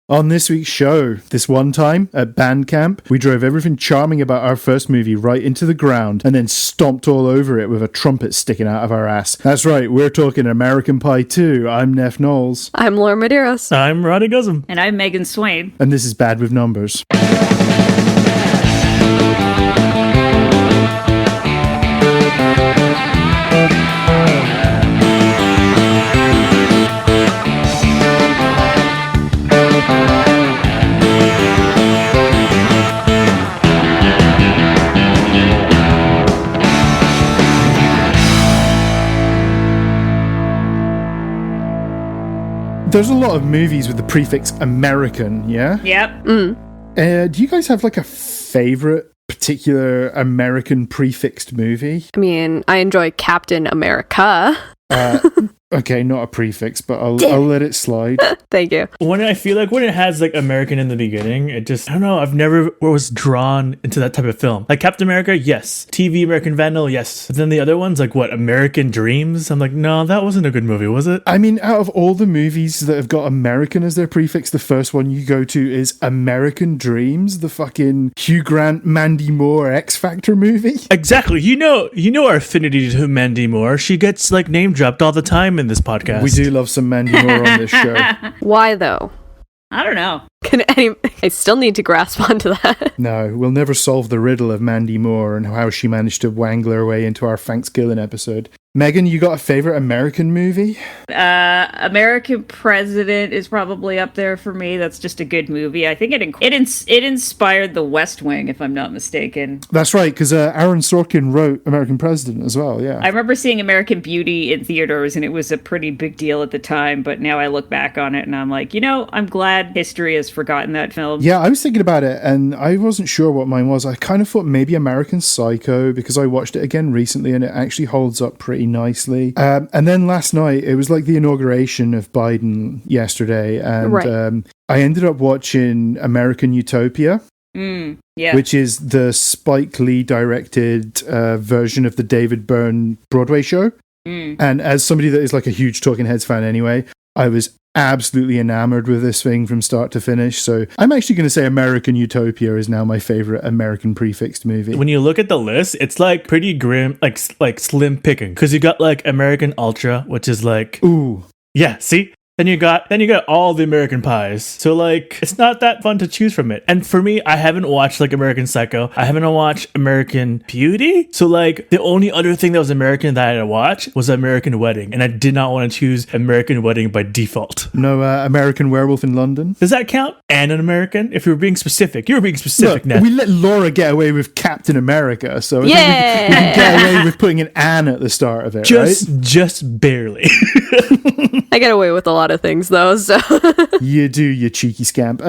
On this week's show, this one time at band camp, we drove everything charming about our first movie right into the ground and then stomped all over it with a trumpet sticking out of our ass. That's right, we're talking American Pie 2. I'm Neth Knowles. I'm Laura Medeiros. I'm Rodey Gozum. And I'm Megan Swaine. And this is Bad with Numbers. There's a lot of movies with the prefix American, yeah? Yep. Do you guys have like a favorite particular American prefixed movie? I mean, I enjoy Captain America. Okay, not a prefix, but I'll let it slide. Thank you. When I feel like when it has like American in the beginning, it just, I don't know, I've never was drawn into that type of film. Like Captain America, yes. TV American Vandal, yes. But then the other ones, like what, American Dreams? I'm like, no, that wasn't a good movie, was it? I mean, out of all the movies that have got American as their prefix, the first one you go to is American Dreams, the fucking Hugh Grant, Mandy Moore X Factor movie. Exactly. You know our affinity to Mandy Moore. She gets like name dropped all the time in this podcast. We do love some Mandy Moore on this show. Why though? I don't know. I still need to grasp onto that. No, we'll never solve the riddle of Mandy Moore and how she managed to wangle her way into our Thanksgiving episode. Megan, you got a favorite American movie? American President is probably up there for me. That's just a good movie. I think it inspired The West Wing, if I'm not mistaken. That's right, because Aaron Sorkin wrote American President as well, yeah. I remember seeing American Beauty in theaters, and it was a pretty big deal at the time, but now I look back on it, and I'm like, I'm glad history has forgotten that film. Yeah, I was thinking about it, and I wasn't sure what mine was. I kind of thought maybe American Psycho, because I watched it again recently, and it actually holds up pretty nicely. And then last night, it was like the inauguration of Biden yesterday, and right. I ended up watching American Utopia. Yeah. Which is the Spike Lee directed version of the David Byrne Broadway show. And as somebody that is like a huge Talking Heads fan anyway, I was absolutely enamored with this thing from start to finish. So I'm actually going to say American Utopia is now my favorite American prefixed movie. When you look at the list, it's like pretty grim, like slim picking, because you got like American Ultra, which is like, ooh, yeah, see? Then you got all the American Pies. So like, it's not that fun to choose from it. And for me, I haven't watched like American Psycho. I haven't watched American Beauty. So like, the only other thing that was American that I watched was American Wedding. And I did not want to choose American Wedding by default. No American Werewolf in London? Does that count? And an American? If you were being specific. You were being specific now. We let Laura get away with Captain America. So yeah. I think we can get away with putting an Anne at the start of it, right? Just barely. I get away with a lot of things though, so you do, you cheeky scamp.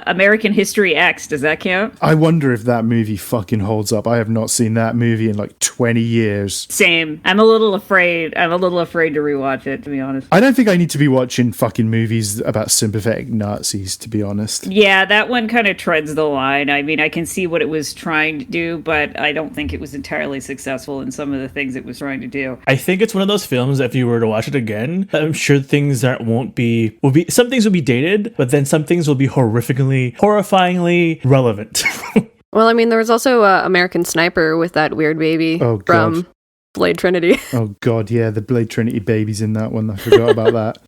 American History X, does that count? I wonder if that movie fucking holds up. I have not seen that movie in like 20 years. Same. I'm a little afraid to rewatch it, to be honest. I don't think I need to be watching fucking movies about sympathetic Nazis, to be honest. Yeah, that one kind of treads the line. I mean, I can see what it was trying to do, but I don't think it was entirely successful in some of the things it was trying to do. I think it's one of those films that if you were to watch it again, I'm sure things that will be some things will be dated, but then some things will be horrifyingly relevant. Well, I mean, there was also American Sniper with that weird baby from Blade Trinity. Oh god, yeah, the Blade Trinity baby's in that one. I forgot about that.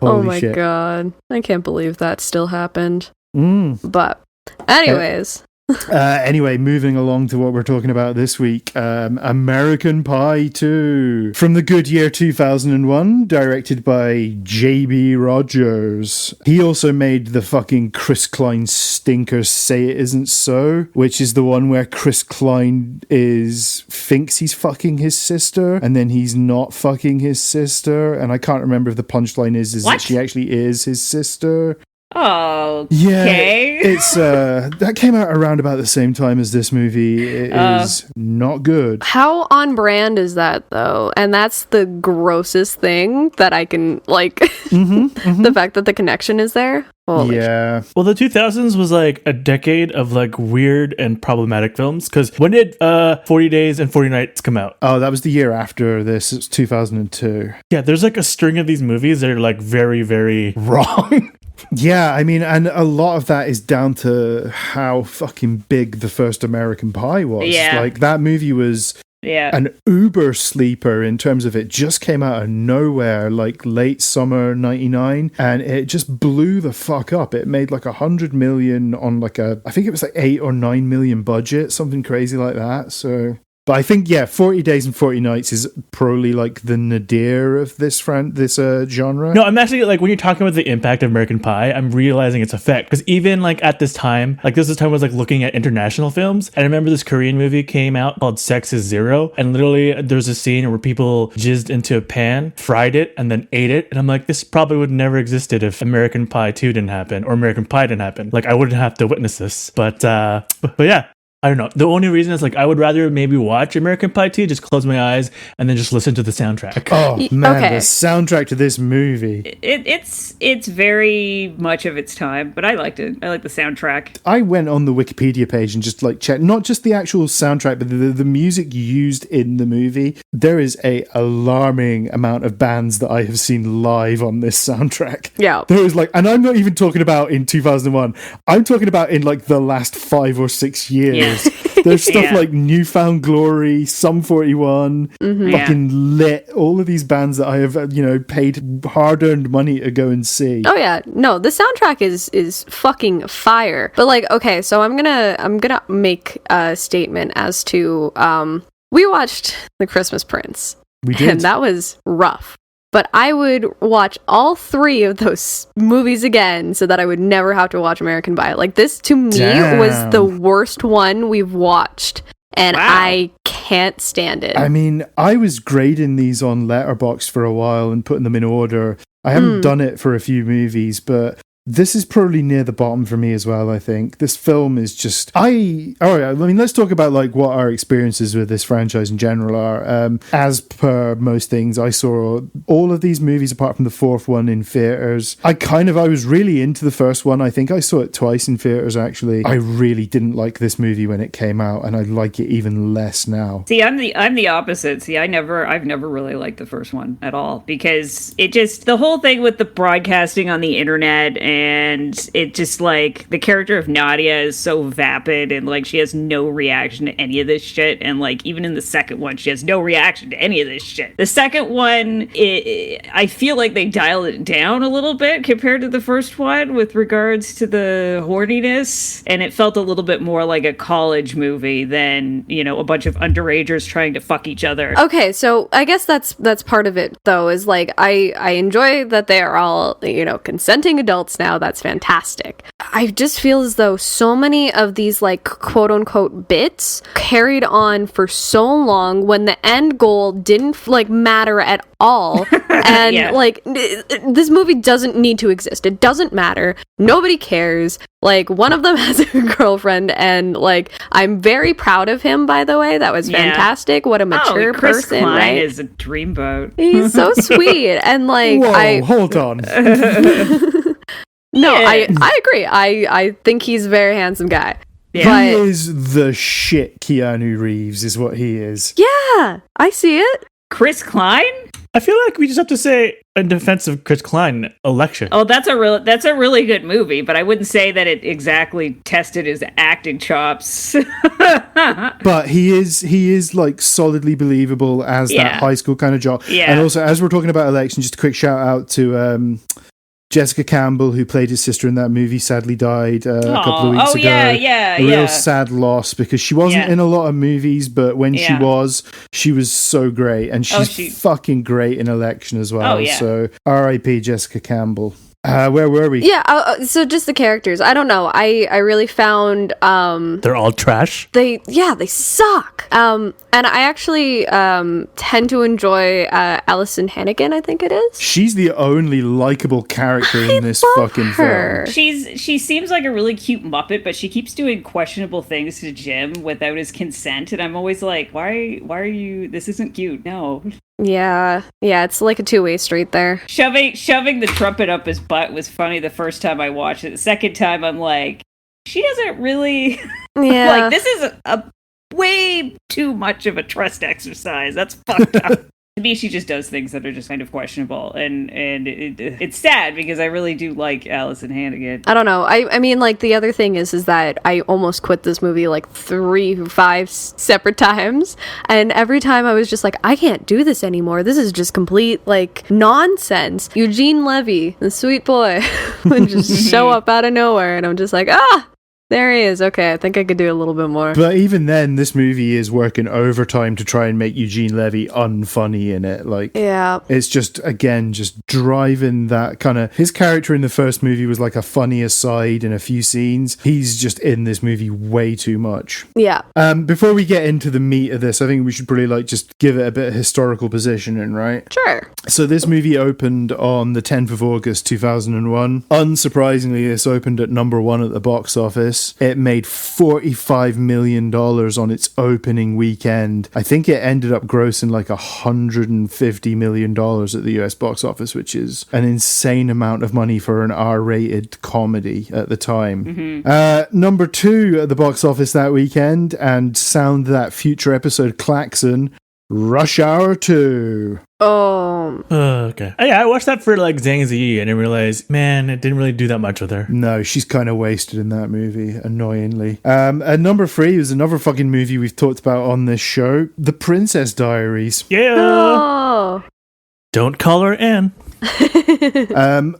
Oh my god, I can't believe that still happened. But anyways. Anyway, moving along to what we're talking about this week, American Pie 2 from the good year 2001, directed by J.B. Rogers. He also made the fucking Chris Klein stinker Say It Isn't So, which is the one where Chris Klein thinks he's fucking his sister and then he's not fucking his sister, and I can't remember if the punchline is that she actually is his sister. Oh, yeah, okay. It's that came out around about the same time as this movie. It is not good. How on brand is that though? And that's the grossest thing that I can like. The fact that the connection is there. Holy yeah. Well, the 2000s was like a decade of like weird and problematic films. Because when did 40 Days and 40 Nights come out? Oh, that was the year after this. It's 2002. Yeah, there's like a string of these movies that are like very, very wrong. Yeah, I mean, and a lot of that is down to how fucking big the first American Pie was. Yeah. Like, that movie was an uber sleeper in terms of it just came out of nowhere, like late summer 99, and it just blew the fuck up. It made like 100 million on like I think it was like 8 or 9 million budget, something crazy like that. So... But I think, 40 Days and 40 Nights is probably like the nadir of this genre. No, I'm actually, like, when you're talking about the impact of American Pie, I'm realizing its effect. Because even, like, at this time, like, this time I was, like, looking at international films. And I remember this Korean movie came out called Sex is Zero. And literally, there's a scene where people jizzed into a pan, fried it, and then ate it. And I'm like, this probably would never existed if American Pie 2 didn't happen, or American Pie didn't happen. Like, I wouldn't have to witness this. But yeah. I don't know. The only reason is, like, I would rather maybe watch American Pie 2, just close my eyes, and then just listen to the soundtrack. Oh, man, the soundtrack to this movie. It's very much of its time, but I liked it. I like the soundtrack. I went on the Wikipedia page and just, like, checked, not just the actual soundtrack, but the music used in the movie. There is a alarming amount of bands that I have seen live on this soundtrack. Yeah. There is, like, and I'm not even talking about in 2001. I'm talking about in, like, the last 5 or 6 years. Yeah. There's stuff like Newfound Glory, Sum 41, fucking Lit, all of these bands that I have, paid hard-earned money to go and see. Oh yeah, no, the soundtrack is fucking fire. But like, okay, so I'm gonna make a statement as to we watched The Christmas Prince. We did, and that was rough. But I would watch all 3 of those movies again so that I would never have to watch American Pie. Like, this, to me, was the worst one we've watched. And I can't stand it. I mean, I was grading these on Letterboxd for a while and putting them in order. I haven't done it for a few movies, but... This is probably near the bottom for me as well, I think. This film is just... let's talk about like what our experiences with this franchise in general are. As per most things, I saw all of these movies apart from the 4th one in theaters. I was really into the first one. I think I saw it twice in theaters, actually. I really didn't like this movie when it came out, and I like it even less now. See, I'm the opposite. See, I've never really liked the first one at all, because it just... The whole thing with the broadcasting on the internet, and it just, like, the character of Nadia is so vapid, and like she has no reaction to any of this shit, and like even in the second one she has no reaction to any of this shit. The second one, I feel like they dialed it down a little bit compared to the first one with regards to the horniness, and it felt a little bit more like a college movie than, a bunch of underagers trying to fuck each other. Okay, so I guess that's part of it, though, is like I enjoy that they are all, consenting adults now. That's fantastic. I just feel as though so many of these, like, quote unquote bits carried on for so long when the end goal didn't, like, matter at all. And like, this movie doesn't need to exist. It doesn't matter. Nobody cares. Like, one of them has a girlfriend, and like, I'm very proud of him, by the way. That was fantastic. What a mature Chris person, Klein right? is a dreamboat. He's so sweet. And like, hold on. No, I agree. I think he's a very handsome guy. Yeah. But, he is the shit Keanu Reeves is what he is. Yeah, I see it. Chris Klein? I feel like we just have to say, in defense of Chris Klein, Election. Oh, that's a really good movie, but I wouldn't say that it exactly tested his acting chops. But he is like solidly believable as that high school kind of job. Yeah. And also, as we're talking about Election, just a quick shout out to Jessica Campbell, who played his sister in that movie, sadly died a couple of weeks ago. A real sad loss, because she wasn't in a lot of movies, but when she was so great, and she's fucking great in Election as well. So R.I.P. Jessica Campbell. Where were we? Yeah, so just the characters. I don't know. I really found they're all trash. They suck. And I actually tend to enjoy Allison Hannigan, I think it is. She's the only likable character in this fucking film. She seems like a really cute Muppet, but she keeps doing questionable things to Jim without his consent, and I'm always like, why are you? This isn't cute. No. Yeah, it's like a two-way street there. Shoving the trumpet up his butt was funny the first time I watched it. The second time, I'm like, she doesn't really... Yeah. Like, this is a way too much of a trust exercise. That's fucked up. To me, she just does things that are just kind of questionable, and it's sad because I really do like Allison Hannigan. I don't know. I mean, like, the other thing is that I almost quit this movie like 5 separate times, and every time I was just like, I can't do this anymore. This is just complete, like, nonsense. Eugene Levy, the sweet boy, would just show up out of nowhere, and I'm just like, there he is. Okay, I think I could do a little bit more. But even then, this movie is working overtime to try and make Eugene Levy unfunny in it. Like, yeah, it's just, again, just driving that kind of... His character in the first movie was like a funny aside in a few scenes. He's just in this movie way too much. Yeah. Before we get into the meat of this, I think we should probably like just give it a bit of historical positioning, right? Sure. So this movie opened on the 10th of August 2001. Unsurprisingly, this opened at number 1 at the box office. It made $45 million on its opening weekend. I think it ended up grossing like $150 million at the US box office, which is an insane amount of money for an R-rated comedy at the time. Number 2 at the box office that weekend, and sound that future episode klaxon, Rush Hour 2. Oh. Okay. Yeah, I watched that for like Zhang Ziyi and I realized, man, it didn't really do that much with her. No, she's kind of wasted in that movie, annoyingly. At number 3 is another fucking movie we've talked about on this show, The Princess Diaries. Yeah. Oh. Don't call her Anne.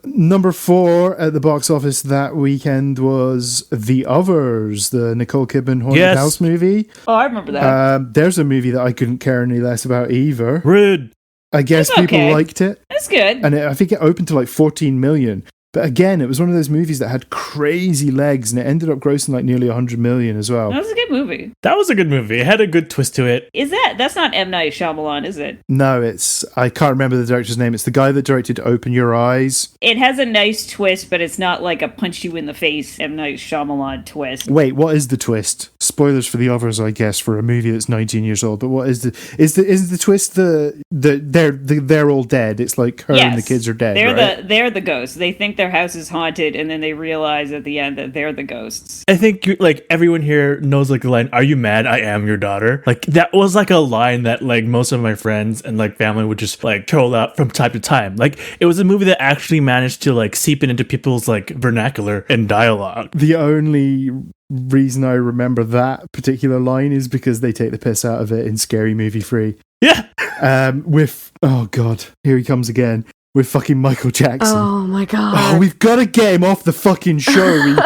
Number 4 at the box office that weekend was The Others, the Nicole Kidman Haunted House movie. Oh, I remember that. There's a movie that I couldn't care any less about either. Rude. I guess It's people okay. liked it. That's good. And I think it opened to like 14 million. But again, it was one of those movies that had crazy legs, and it ended up grossing like nearly 100 million as well. That was a good movie. That was a good movie. It had a good twist to it. That's not M. Night Shyamalan, is it? No, I can't remember the director's name. It's the guy that directed Open Your Eyes. It has a nice twist, but it's not like a punch you in the face M. Night Shyamalan twist. Wait, what is the twist? Spoilers for The Others, I guess, for a movie that's 19 years old. But what is the twist? They're all dead. It's like her and the kids are dead. They're the ghosts. They think their house is haunted, and then they realize at the end that they're the ghosts. I think like everyone here knows like the line, "Are you mad? I am your daughter." Like that was like a line that like most of my friends and like family would just like troll out from time to time. Like it was a movie that actually managed to like seep into people's like vernacular and dialogue. The only reason I remember that particular line is because they take the piss out of it in Scary Movie 3. Yeah. With, oh God, here he comes again. With fucking Michael Jackson. Oh my God. Oh, we've got to get him off the fucking show.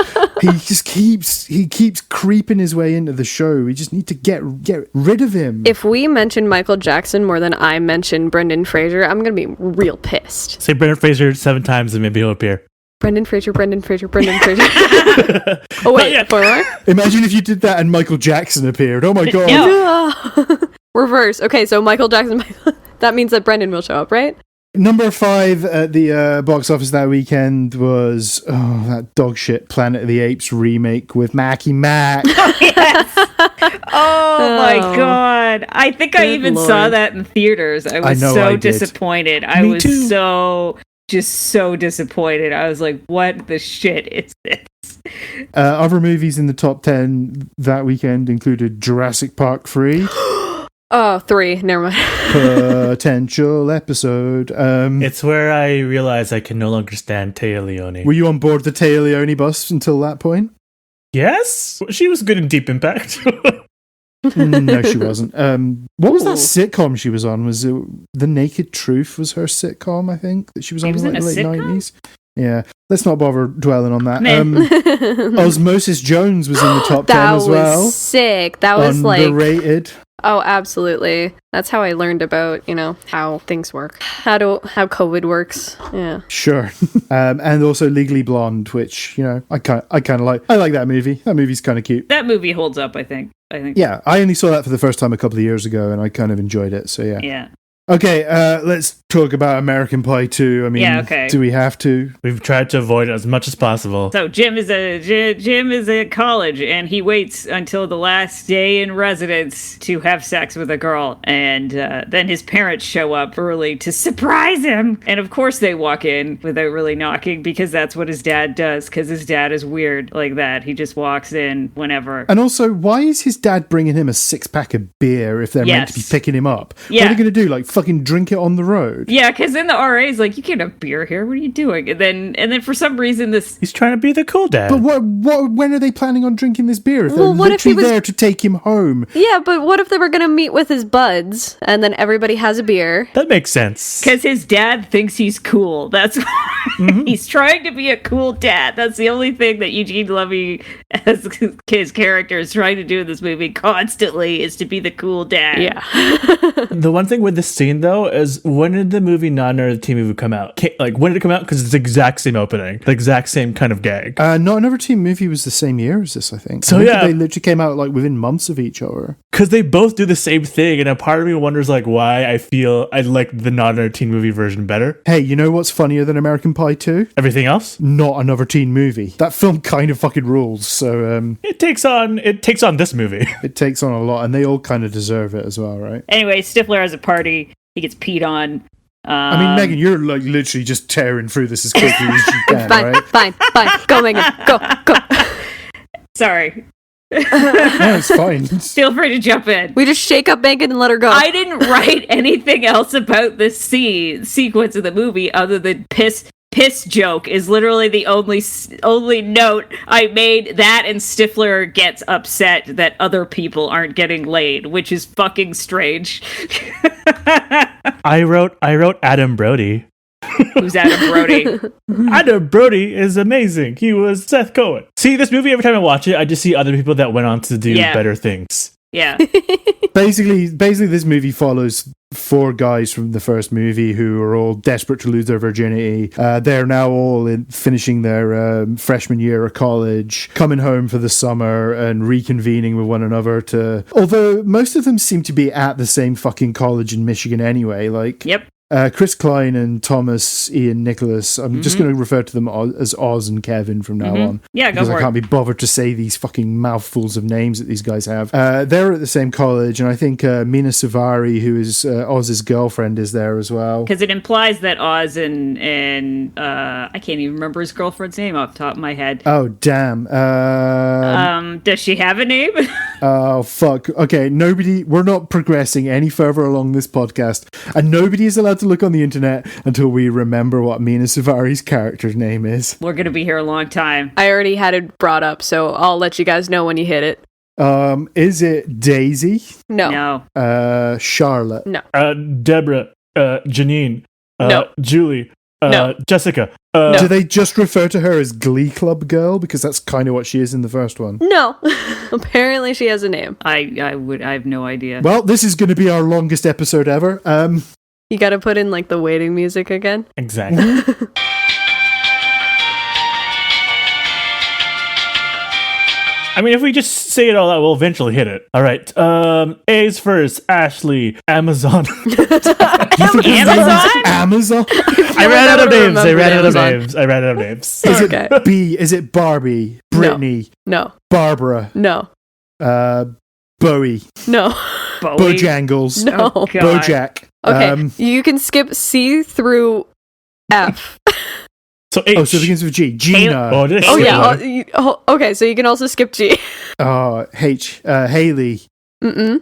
He just keeps creeping his way into the show. We just need to get rid of him. If we mention Michael Jackson more than I mention Brendan Fraser, I'm going to be real pissed. Say Brendan Fraser 7 times and maybe he'll appear. Brendan Fraser, Brendan Fraser, Brendan Fraser. Oh wait, for more? Imagine if you did that and Michael Jackson appeared. Oh my God. No. Reverse. Okay, so Michael Jackson, that means that Brendan will show up, right? Number 5 at the box office that weekend was that dog shit Planet of the Apes remake with Mackie Mac. Oh my God. I think I even Lord. saw that in theaters. I was so disappointed. I Me was too. so disappointed. I was like, what the shit is this? Other movies in the top 10 that weekend included Jurassic Park 3. Oh, 3. Never mind. Potential episode. It's where I realized I can no longer stand Téa Leoni. Were you on board the Téa Leoni bus until that point? Yes? She was good in Deep Impact. No, she wasn't. What was that Ooh. sitcom she was on? Was it The Naked Truth was her sitcom, I think, that she was on was in in like a the late sitcom? 90s? Yeah. Let's not bother dwelling on that. Meh. Osmosis Jones was in the top 10 That as well. was sick. That was Underrated. Oh, absolutely. That's how I learned about, how things work. How COVID works. Yeah. Sure. And also Legally Blonde, which, I kind of like. I like that movie. That movie's kind of cute. That movie holds up, I think. Yeah, I only saw that for the first time a couple of years ago, and I kind of enjoyed it, so yeah. Yeah. Okay, let's talk about American Pie 2. I mean, Yeah, okay. do we have to? We've tried to avoid it as much as possible. So Jim is at college, and he waits until the last day in residence to have sex with a girl, and then his parents show up early to surprise him, and of course they walk in without really knocking because that's what his dad does. Because his dad is weird like that. He just walks in whenever. And also, why is his dad bringing him a 6-pack of beer if they're meant to be Yes. picking him up? What Yeah. are they going to do? Like fucking drink it on the road. Yeah, because then the RA is like, you can't have beer here. What are you doing? And then for some reason this. He's trying to be the cool dad. But when are they planning on drinking this beer? If Well, they're what if he literally was- there to take him home. Yeah, but what if they were gonna meet with his buds and then everybody has a beer? That makes sense. Because his dad thinks he's cool. That's why he's trying to be a cool dad. That's the only thing that Eugene Levy, as his character, is trying to do in this movie constantly, is to be the cool dad. Yeah. The one thing with this scene, though, is when did the movie Not Another Teen Movie come out? Like, when did it come out? Because it's the exact same opening. The exact same kind of gag. Not Another Teen Movie was the same year as this, I think. So, I think yeah. they literally came out like within months of each other. Because they both do the same thing, and a part of me wonders, like, why I feel I like the Not Another Teen Movie version better. Hey, you know what's funnier than American Pie 2? Everything else? Not Another Teen Movie. That film kind of fucking rules, so It takes on this movie. it takes on a lot, and they all kind of deserve it as well, right? Anyway, Stifler has a party. He gets peed on. I mean, Megan, you're like literally just tearing through this as quickly as you can, Fine, right? fine. Go, Megan. Go. Sorry. No, it's fine. Feel free to jump in. We just shake up Megan and let her go. I didn't write anything else about this sequence of the movie other than piss joke is literally the only note I made. That and Stifler gets upset that other people aren't getting laid, which is fucking strange. I wrote Adam Brody. Who's Adam Brody? Adam Brody is amazing. He was Seth Cohen. See, this movie, every time I watch it, I just see other people that went on to do better things. Yeah. Basically, this movie follows 4 guys from the first movie who are all desperate to lose their virginity. They're now all finishing their freshman year of college, coming home for the summer and reconvening with one another although most of them seem to be at the same fucking college in Michigan anyway. Like, Yep. Chris Klein and Thomas Ian Nicholas. I'm just going to refer to them as Oz and Kevin from now on. Yeah, go because for I it. can't be bothered to say these fucking mouthfuls of names that these guys have. They're at the same college, and I think Mena Suvari, who is Oz's girlfriend, is there as well. Because it implies that Oz and I can't even remember his girlfriend's name off the top of my head. Oh, damn. Does she have a name? Oh, fuck. Okay, we're not progressing any further along this podcast, and nobody is allowed to look on the internet until we remember what Mena Savari's character's name is. We're gonna be here a long time. I already had it brought up, so I'll let you guys know when you hit it. Is it Daisy? No. No. Charlotte? No. Deborah, Janine, No. Julie, No. Jessica. Do they just refer to her as Glee Club Girl? Because that's kind of what she is in the first one. No. Apparently she has a name. I have no idea. Well, this is going to be our longest episode ever. You gotta put in like the waiting music again. Exactly. I mean, if we just say it all out, we'll eventually hit it. All right. A's first. Ashley. Amazon. Amazon? Amazon? I ran out of names. Amazon. I ran out of names. Is Okay. it B? Is it Barbie? Brittany? No. Barbara? No. Bowie? No. Bowie? Bojangles? No. Oh, God. Bojack? Okay. You can skip C through F. So H. Oh, so it begins with G. Gina. Oh, did I Oh skip yeah. one? Okay, so you can also skip G. H. Haley. Mm-mm.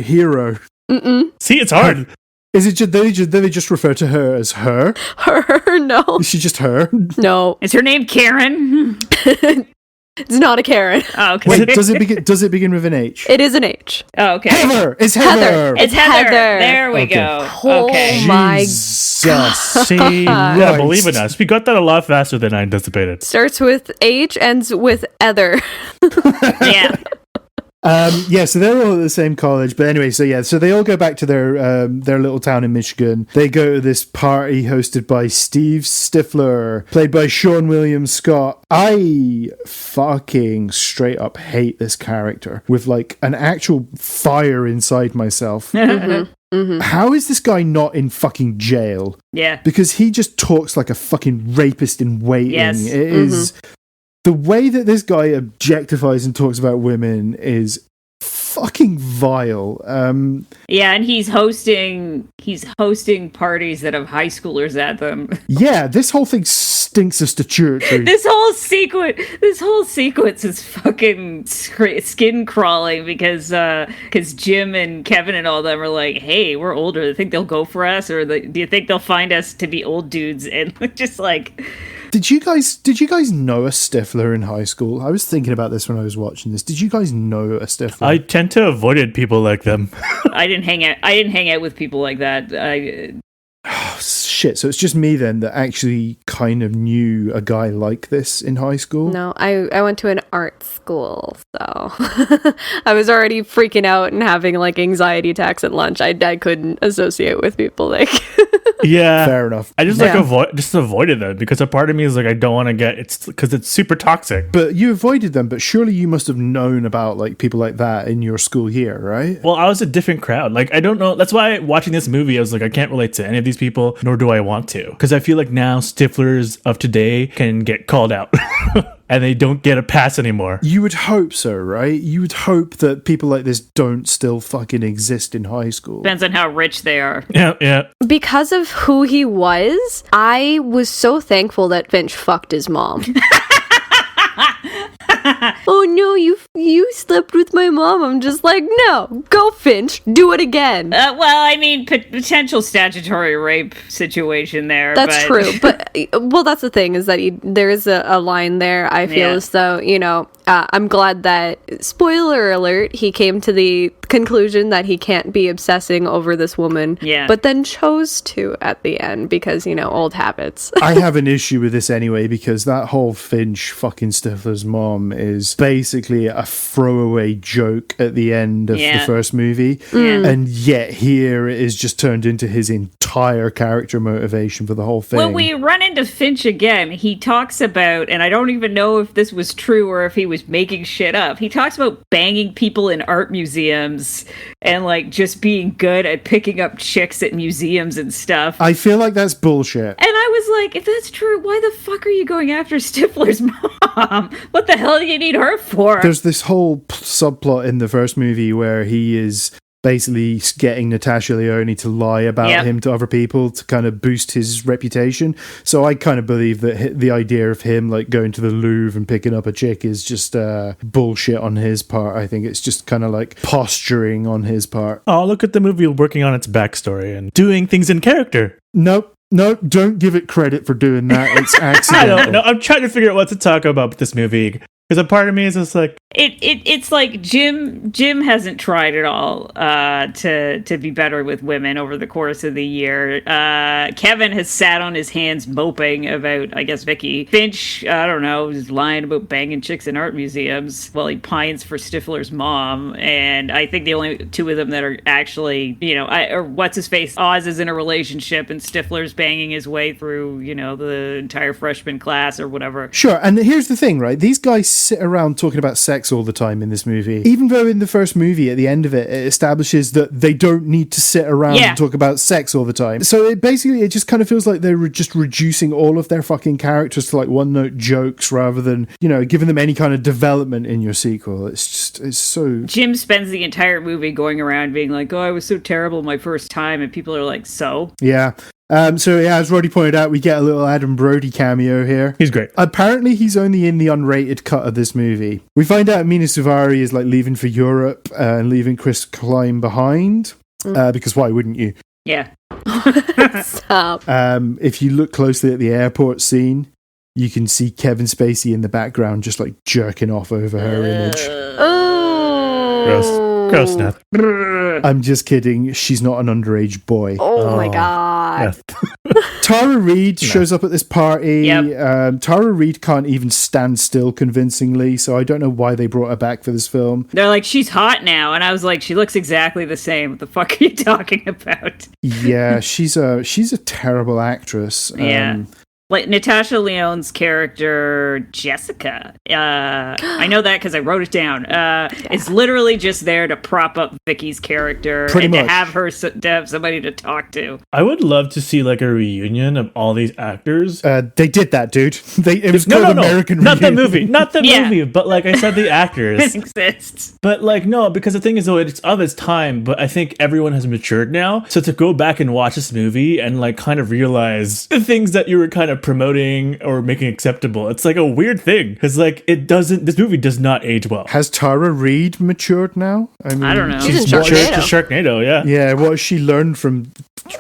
Hero. Mm-mm. See, it's hard. Is it just they just refer to her as her? Her. No. Is she just her? No. Is her name Karen? It's not a Karen. Oh, okay. Wait, does it begin with an H? It is an H. Oh, okay. Heather. It's Heather. It's Heather. Heather. There we Okay. go. Oh Okay. my Jesus. See, yeah, Christ. believe in us. We got that a lot faster than I anticipated. Starts with H, ends with Ether. Yeah. So they're all at the same college, but anyway, so they all go back to their little town in Michigan. They go to this party hosted by Steve Stifler, played by Sean William Scott. I fucking straight up hate this character with like an actual fire inside myself. How is this guy not in fucking jail? Yeah. Because he just talks like a fucking rapist in waiting. Yes. It is. The way that this guy objectifies and talks about women is fucking vile. Yeah, and he's hosting parties that have high schoolers at them. Yeah, this whole thing stinks of statutory. This whole sequence is fucking skin crawling because Jim and Kevin and all of them are like, hey, we're older. Do you think they'll go for us, or do you think they'll find us to be old dudes? And just like. Did you guys know a Stifler in high school? I was thinking about this when I was watching this. Did you guys know a Stifler? I tend to avoid people like them. I didn't hang out with people like that. Oh, shit. So it's just me then that actually kind of knew a guy like this in high school? No, I went to an art school, so I was already freaking out and having like anxiety attacks at lunch. I couldn't associate with people like. Yeah, fair enough. I just avoided them because a part of me is like, I don't want to it's because it's super toxic. But you avoided them, but surely you must have known about like people like that in your school year, right? Well, I was a different crowd. Like, I don't know. That's why watching this movie, I was like, I can't relate to any of these people, nor do I want to. Because I feel like now Stiflers of today can get called out. And they don't get a pass anymore. You would hope so, right? You would hope that people like this don't still fucking exist in high school. Depends on how rich they are. Yeah. Because of who he was, I was so thankful that Finch fucked his mom. Oh no, you slept with my mom. I'm just like, no, go Finch, do it again. Well, I mean, potential statutory rape situation there. That's true, but well, that's the thing is that there is a line there. I feel as though I'm glad that, spoiler alert, he came to the conclusion that he can't be obsessing over this woman. Yeah, but then chose to at the end because old habits. I have an issue with this anyway because that whole Finch fucking Stifler's mom is basically a throwaway joke at the end of the first movie. And yet here it is just turned into his entire character motivation for the whole thing. When we run into Finch again, he talks about, and I don't even know if this was true or if he was making shit up, he talks about banging people in art museums and like just being good at picking up chicks at museums and stuff. I feel like that's bullshit. And I was like, if that's true, why the fuck are you going after Stifler's mom? What the hell do you need her for? There's this whole subplot in the first movie where he is basically getting Natasha Lyonne to lie about him to other people to kind of boost his reputation. So I kind of believe that the idea of him like going to the Louvre and picking up a chick is just bullshit on his part. I think it's just kind of like posturing on his part. Oh, look at the movie working on its backstory and doing things in character. Nope. No, don't give it credit for doing that. It's accidental. I don't know. I'm trying to figure out what to talk about with this movie. Because a part of me is just like... It's like Jim hasn't tried at all to be better with women over the course of the year. Kevin has sat on his hands moping about, I guess, Vicky. Finch, I don't know, is lying about banging chicks in art museums while he pines for Stifler's mom. And I think the only two of them that are actually, or what's-his-face, Oz is in a relationship and Stifler's banging his way through, the entire freshman class or whatever. Sure, and here's the thing, right? These guys sit around talking about sex all the time in this movie. Even though in the first movie, at the end of it, it establishes that they don't need to sit around and talk about sex all the time. So it just kind of feels like they're just reducing all of their fucking characters to like one-note jokes rather than, giving them any kind of development in your sequel. It's so... Jim spends the entire movie going around being like, oh, I was so terrible my first time, and people are like, so? Yeah. As Roddy pointed out, we get a little Adam Brody cameo here. He's great. Apparently, he's only in the unrated cut of this movie. We find out Mena Suvari is like leaving for Europe and leaving Chris Klein behind. Because why wouldn't you? Yeah. Stop. If you look closely at the airport scene, you can see Kevin Spacey in the background just like jerking off over her image. Oh. Gross, Neth. I'm just kidding. She's not an underage boy. Oh my god. Tara Reid shows up at this party. Yep. Tara Reid can't even stand still convincingly, so I don't know why they brought her back for this film. They're like, she's hot now, and I was like, she looks exactly the same. What the fuck are you talking about? Yeah, she's a terrible actress. Yeah. Like Natasha Lyonne's character, Jessica, I know that because I wrote it down, is literally just there to prop up Vicky's character Pretty and much. to have somebody to talk to. I would love to see like a reunion of all these actors. They did that, dude. It was called American Not the Reunion. movie, but like I said, the actors. It exists. But like, no, because the thing is, though, it's of its time, but I think everyone has matured now. So to go back and watch this movie and like kind of realize the things that you were kind of promoting or making acceptable. It's like a weird thing because like this movie does not age well. Has Tara Reid matured now? I don't know. She's in Matured Sharknado. to Sharknado, yeah. Yeah, what has she learned from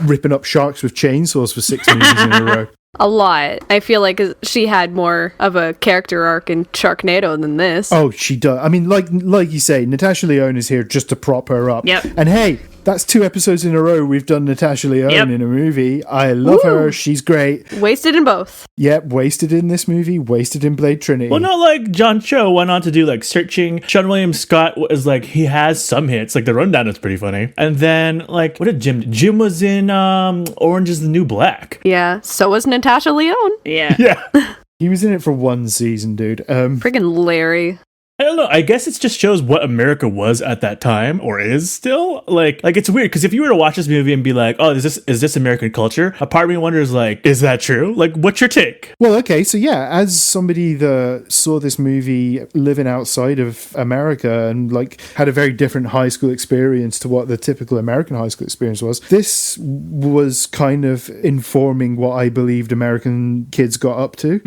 ripping up sharks with chainsaws for 6 movies in a row? A lot. I feel like she had more of a character arc in Sharknado than this. Oh, she does. I mean, like you say, Natasha Lyonne is here just to prop her up. Yep. And hey, that's 2 episodes in a row we've done Natasha Lyonne in a movie. I love her. She's great. Wasted in both. Yep, wasted in this movie, wasted in Blade Trinity. Well, not like John Cho went on to do like Searching. Sean William Scott was like, he has some hits. Like The Rundown is pretty funny. And then like, what did Jim do? Jim was in Orange is the New Black. Yeah, so was Natasha Lyonne. Yeah. Yeah. He was in it for 1 season, dude. Friggin' Larry. I don't know. I guess it just shows what America was at that time, or is still. Like it's weird because if you were to watch this movie and be like, "Oh, is this American culture?" A part of me wonders, like, is that true? Like, what's your take? Well, okay, so yeah, as somebody that saw this movie living outside of America and like had a very different high school experience to what the typical American high school experience was, this was kind of informing what I believed American kids got up to.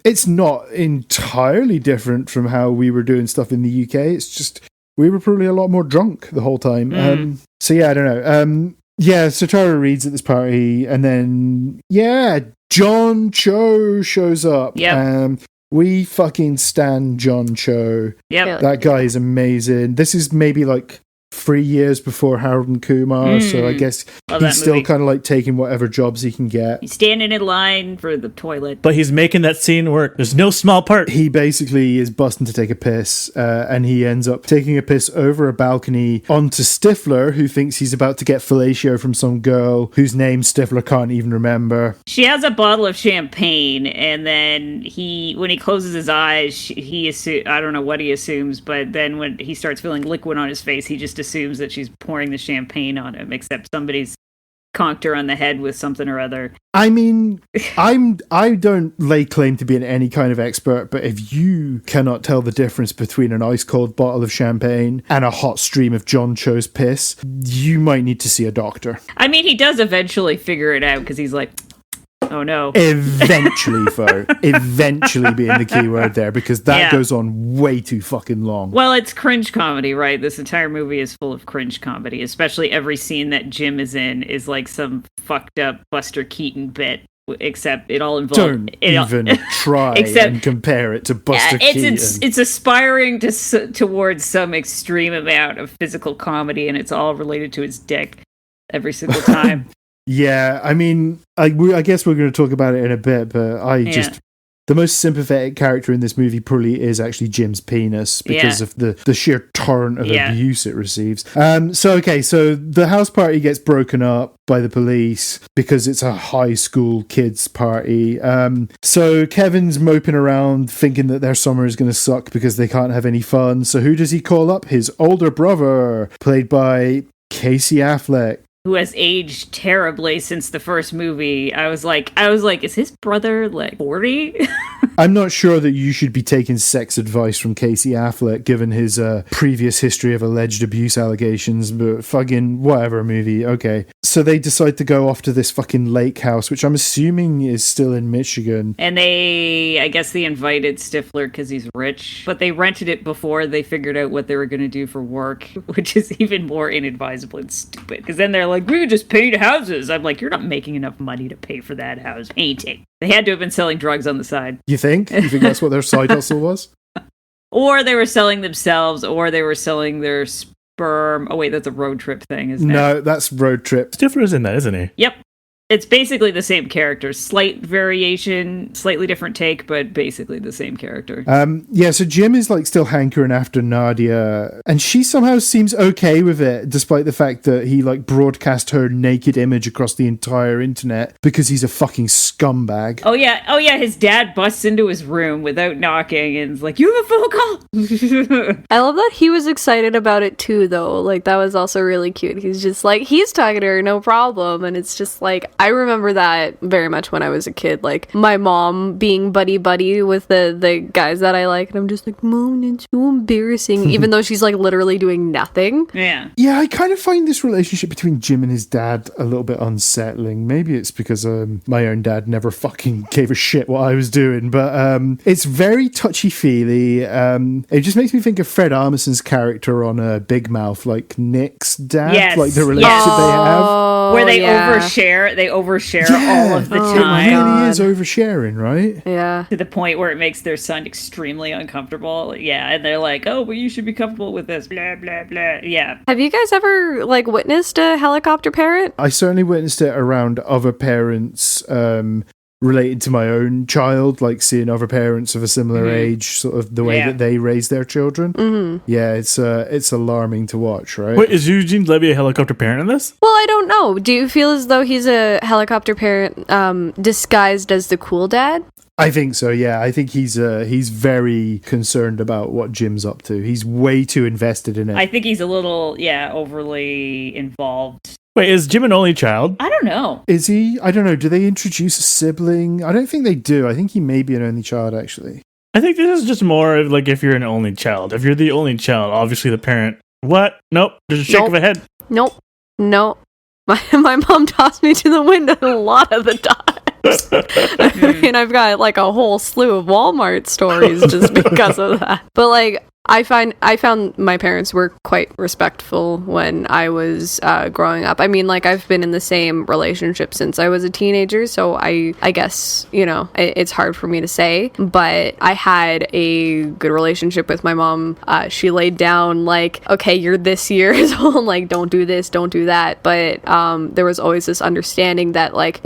It's not entirely different from how we were doing stuff in the UK. It's just we were probably a lot more drunk the whole time. So yeah, I don't know. Yeah, so Tara Reid's at this party, and then John Cho shows up. Yep. We fucking stan John Cho. Yep. That guy is amazing. This is maybe like 3 years before Harold and Kumar, so I guess Love that he's still movie. kind of like taking whatever jobs he can get. He's standing in line for the toilet. But he's making that scene work. There's no small part. He basically is busting to take a piss, and he ends up taking a piss over a balcony onto Stifler, who thinks he's about to get fellatio from some girl whose name Stifler can't even remember. She has a bottle of champagne, and then when he closes his eyes, I don't know what he assumes, but then when he starts feeling liquid on his face, he just assumes that she's pouring the champagne on him, except somebody's conked her on the head with something or other. I mean, I don't lay claim to being any kind of expert, but if you cannot tell the difference between an ice cold bottle of champagne and a hot stream of John Cho's piss, you might need to see a doctor. I mean, he does eventually figure it out because he's like, oh no. Eventually, Fo. Eventually being the key word there, because that Yeah. goes on way too fucking long. Well, it's cringe comedy, right? This entire movie is full of cringe comedy, especially every scene that Jim is in is like some fucked up Buster Keaton bit, except it all involves... Don't even try and compare it to Buster Keaton. It's aspiring towards some extreme amount of physical comedy, and it's all related to his dick every single time. Yeah, I mean, I guess we're going to talk about it in a bit, but the most sympathetic character in this movie probably is actually Jim's penis because of the sheer torrent of abuse it receives. So the house party gets broken up by the police because it's a high school kids party. So Kevin's moping around thinking that their summer is going to suck because they can't have any fun. So who does he call up? His older brother, played by Casey Affleck. Who has aged terribly since the first movie. I was like, is his brother like 40? I'm not sure that you should be taking sex advice from Casey Affleck, given his previous history of alleged abuse allegations, but fucking whatever movie, okay. So they decide to go off to this fucking lake house, which I'm assuming is still in Michigan. And I guess they invited Stifler because he's rich, but they rented it before they figured out what they were going to do for work, which is even more inadvisable and stupid. Because then they're like, we could just paint houses. I'm like, you're not making enough money to pay for that house painting. They had to have been selling drugs on the side. You think? You think that's what their side hustle was? Or they were selling themselves, or they were selling their sperm. Oh wait, that's a road trip thing, isn't it? No, that's Road Trip. Stifler's in that, isn't he? Yep. It's basically the same character. Slight variation, slightly different take, but basically the same character. So Jim is like still hankering after Nadia, and she somehow seems okay with it, despite the fact that he like broadcast her naked image across the entire internet because he's a fucking scumbag. Oh yeah, his dad busts into his room without knocking and is like, you have a phone call? I love that he was excited about it too, though. Like, that was also really cute. He's just like, he's talking to her, no problem. And it's just like, I remember that very much when I was a kid. Like, my mom being buddy-buddy with the guys that I like. And I'm just like, Mom, it's so embarrassing. Even though she's, like, literally doing nothing. Yeah. Yeah, I kind of find this relationship between Jim and his dad a little bit unsettling. Maybe it's because my own dad never fucking gave a shit what I was doing. But it's very touchy-feely. It just makes me think of Fred Armisen's character on Big Mouth, like Nick's dad. Yes. Like the relationship they have. Where they overshare all of the time. It really is oversharing, right? Yeah. To the point where it makes their son extremely uncomfortable. Yeah, and they're like, oh, well, you should be comfortable with this, blah, blah, blah. Yeah. Have you guys ever, like, witnessed a helicopter parent? I certainly witnessed it around other parents related to my own child, like seeing other parents of a similar age, sort of the way that they raise their children. Mm-hmm. Yeah, it's alarming to watch, right? Wait, is Eugene Levy a helicopter parent in this? Well, I don't know. Do you feel as though he's a helicopter parent disguised as the cool dad? I think so, yeah. I think he's very concerned about what Jim's up to. He's way too invested in it. I think he's a little, overly involved. Wait, is Jim an only child? I don't know. Is he? I don't know. Do they introduce a sibling? I don't think they do. I think he may be an only child, actually. I think this is just more of like if you're an only child. If you're the only child, obviously the parent. What? Nope. There's a shake of a head. Nope. No. My mom tossed me to the window a lot of the times. I mean, I've got like a whole slew of Walmart stories just because of that. But like, I found my parents were quite respectful when I was growing up. I mean, like, I've been in the same relationship since I was a teenager, so I guess, it's hard for me to say, but I had a good relationship with my mom. She laid down, like, okay, you're this year's old, like, don't do this, don't do that, but there was always this understanding that, like,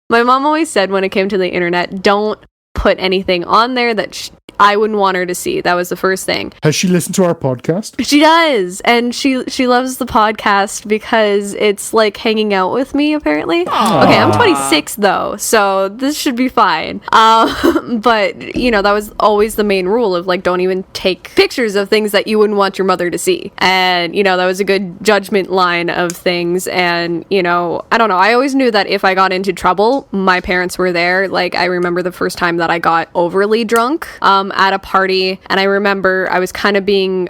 my mom always said when it came to the internet, don't put anything on there that I wouldn't want her to see. That was the first thing. Has she listened to our podcast? She does, and she loves the podcast because it's like hanging out with me, apparently. Aww. Okay, I'm 26 though, so this should be fine. But that was always the main rule of like, don't even take pictures of things that you wouldn't want your mother to see. And that was a good judgment line of things. And I don't know. I always knew that if I got into trouble, my parents were there. Like, I remember the first time that I got overly drunk at a party, and I remember I was kind of being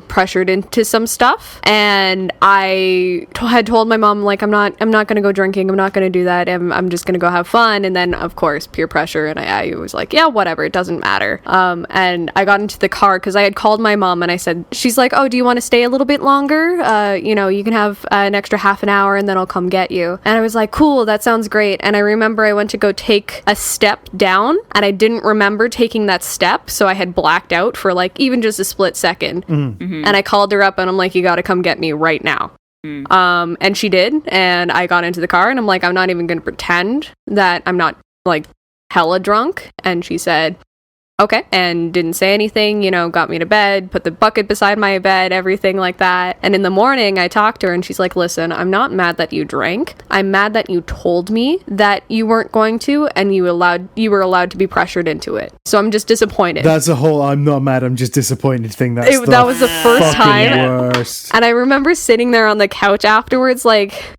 pressured into some stuff, and I had told my mom, like, I'm not gonna go drinking, I'm not gonna do that, I'm just gonna go have fun. And then of course peer pressure, and I was like, yeah, whatever, it doesn't matter. And I got into the car because I had called my mom, and I said, she's like, oh, do you want to stay a little bit longer? You can have an extra half an hour and then I'll come get you. And I was like, cool, that sounds great. And I remember I went to go take a step down, and I didn't remember taking that step, so I had blacked out for like even just a split second. Mm-hmm. And I called her up and I'm like, you gotta come get me right now. And she did, and I got into the car and I'm like, I'm not even gonna pretend that I'm not like hella drunk. And she said, okay, and didn't say anything, got me to bed, put the bucket beside my bed, everything like that. And in the morning, I talked to her, and she's like, listen, I'm not mad that you drank. I'm mad that you told me that you weren't going to, and you were allowed to be pressured into it. So I'm just disappointed. That's a whole I'm not mad, I'm just disappointed thing. That was the first time. Worst. And I remember sitting there on the couch afterwards, like,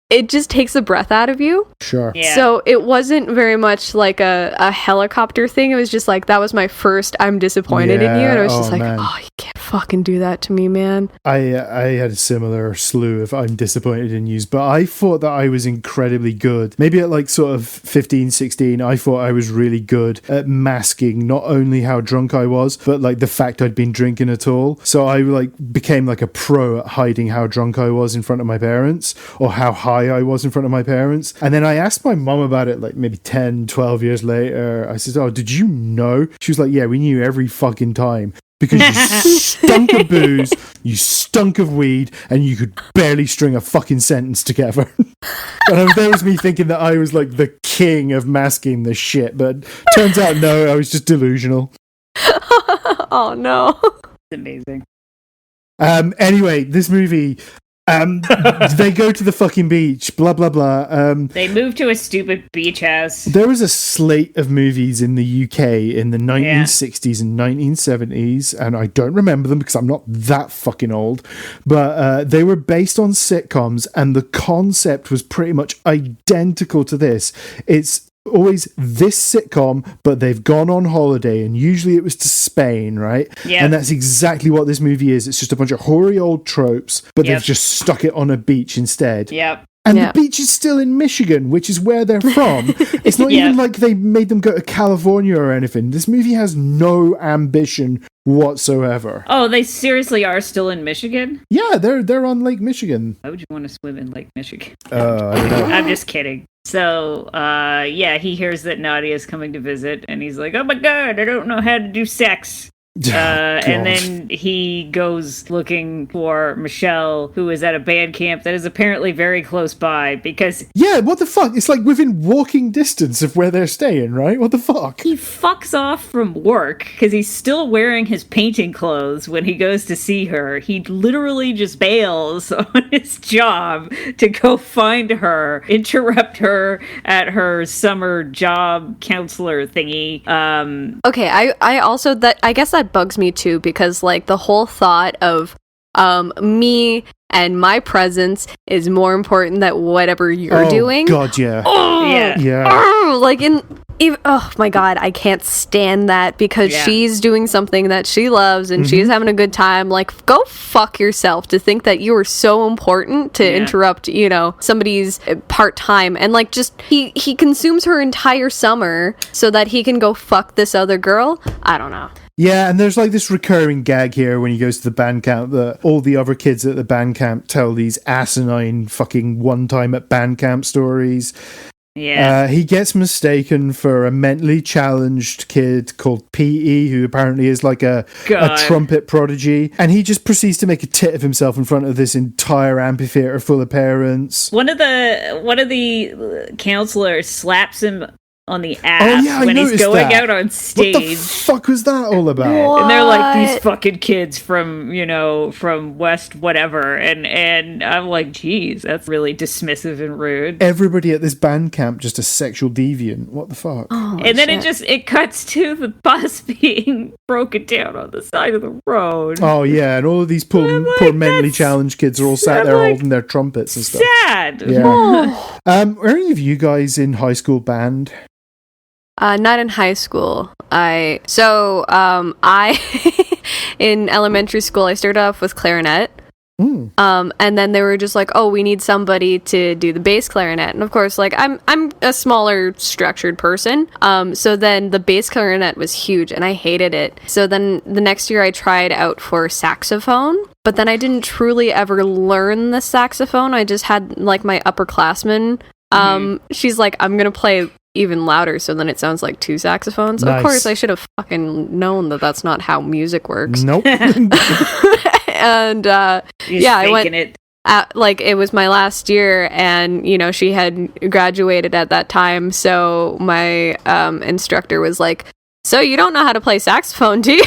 it just takes the breath out of you. Sure. Yeah. So it wasn't very much like a helicopter thing. It was just like, that was my first I'm disappointed in you. And I was just like, man. Oh, you can't fucking do that to me, man. I had a similar slew of I'm disappointed in you, but I thought that I was incredibly good. Maybe at like sort of 15, 16, I thought I was really good at masking not only how drunk I was, but like the fact I'd been drinking at all. So I like became like a pro at hiding how drunk I was in front of my parents, or how high I was in front of my parents. And then I asked my mum about it like maybe 10, 12 years later. I said, oh, did you know? She was like, yeah, we knew every fucking time. Because you stunk of booze, you stunk of weed, and you could barely string a fucking sentence together. And there was me thinking that I was like the king of masking this shit, but turns out no, I was just delusional. Oh no. It's amazing. Anyway, this movie, They go to the fucking beach, blah, blah, blah. They move to a stupid beach house. There was a slate of movies in the UK in the 1960s and 1970s, and I don't remember them because I'm not that fucking old, but they were based on sitcoms, and the concept was pretty much identical to this. It's always this sitcom, but they've gone on holiday, and usually it was to Spain, right? Yeah. And that's exactly what this movie is. It's just a bunch of hoary old tropes, but they've just stuck it on a beach instead. Yep. And the beach is still in Michigan, which is where they're from. It's not even like they made them go to California or anything. This movie has no ambition whatsoever. Oh, they seriously are still in Michigan? Yeah, they're on Lake Michigan. Why would you want to swim in Lake Michigan? I don't know. I'm just kidding. So, he hears that Nadia's coming to visit, and he's like, oh my god, I don't know how to do sex. And then he goes looking for Michelle, who is at a band camp that is apparently very close by, because yeah, what the fuck? It's like within walking distance of where they're staying, right? What the fuck? he fucks off from work because he's still wearing his painting clothes when he goes to see her. He literally just bails on his job to go find her, interrupt her at her summer job counselor thingy. Okay, I also, I guess that bugs me too, because like the whole thought of me and my presence is more important than whatever you're doing. God, yeah. Oh my god, I can't stand that, because she's doing something that she loves and she's having a good time. Like, go fuck yourself to think that you are so important to interrupt, somebody's part-time. And like, just he consumes her entire summer so that he can go fuck this other girl. I don't know. Yeah, and there's like this recurring gag here when he goes to the band camp that all the other kids at the band camp tell these asinine fucking one time at band camp stories. Yeah. He gets mistaken for a mentally challenged kid called P.E., who apparently is like a trumpet prodigy, and he just proceeds to make a tit of himself in front of this entire amphitheater full of parents. One of the counselors slaps him on the ass when he's going out on stage. What the fuck was that all about? What? And they're like, these fucking kids from West whatever. And I'm like, geez, that's really dismissive and rude. Everybody at this band camp just a sexual deviant. What the fuck? Oh, and then it cuts to the bus being broken down on the side of the road. Oh, yeah, and all of these poor mentally challenged kids are all sat there holding their trumpets and stuff. Sad. Yeah. Are any of you guys in high school band? Not in high school. I in elementary school I started off with clarinet. And then they were just like, oh, we need somebody to do the bass clarinet. And of course, like I'm a smaller structured person. So then the bass clarinet was huge and I hated it. So then the next year I tried out for saxophone, but then I didn't truly ever learn the saxophone. I just had like my upperclassman. She's like, I'm gonna play even louder so then it sounds like two saxophones. Nice. Of course I should have fucking known that that's not how music works. Nope. And I went it. Like it was my last year and she had graduated at that time, so my instructor was like, so you don't know how to play saxophone, do you?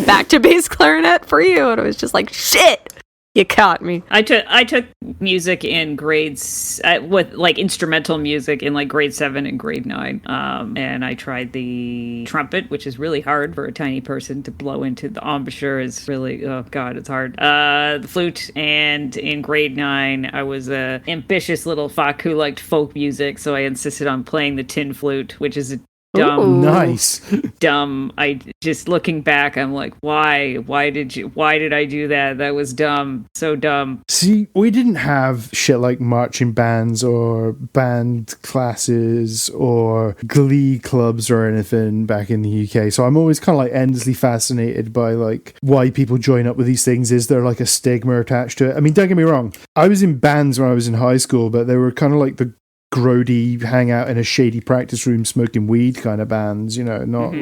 Back to bass clarinet for you. And I was just like, shit, you caught me. I took music in grades with like instrumental music in like grade 7 and grade 9. And I tried the trumpet, which is really hard for a tiny person to blow into. The embouchure is really, oh god, it's hard. The flute, and in grade 9, I was a ambitious little fuck who liked folk music, so I insisted on playing the tin flute, which is a dumb. Ooh. Nice. Dumb. I just looking back, I'm like, why did I do that? That was dumb. So dumb. See, we didn't have shit like marching bands or band classes or glee clubs or anything back in the UK. So I'm always kind of like endlessly fascinated by like why people join up with these things. Is there like a stigma attached to it? I mean, don't get me wrong. I was in bands when I was in high school, but they were kind of like the grody hang out in a shady practice room smoking weed kind of bands, not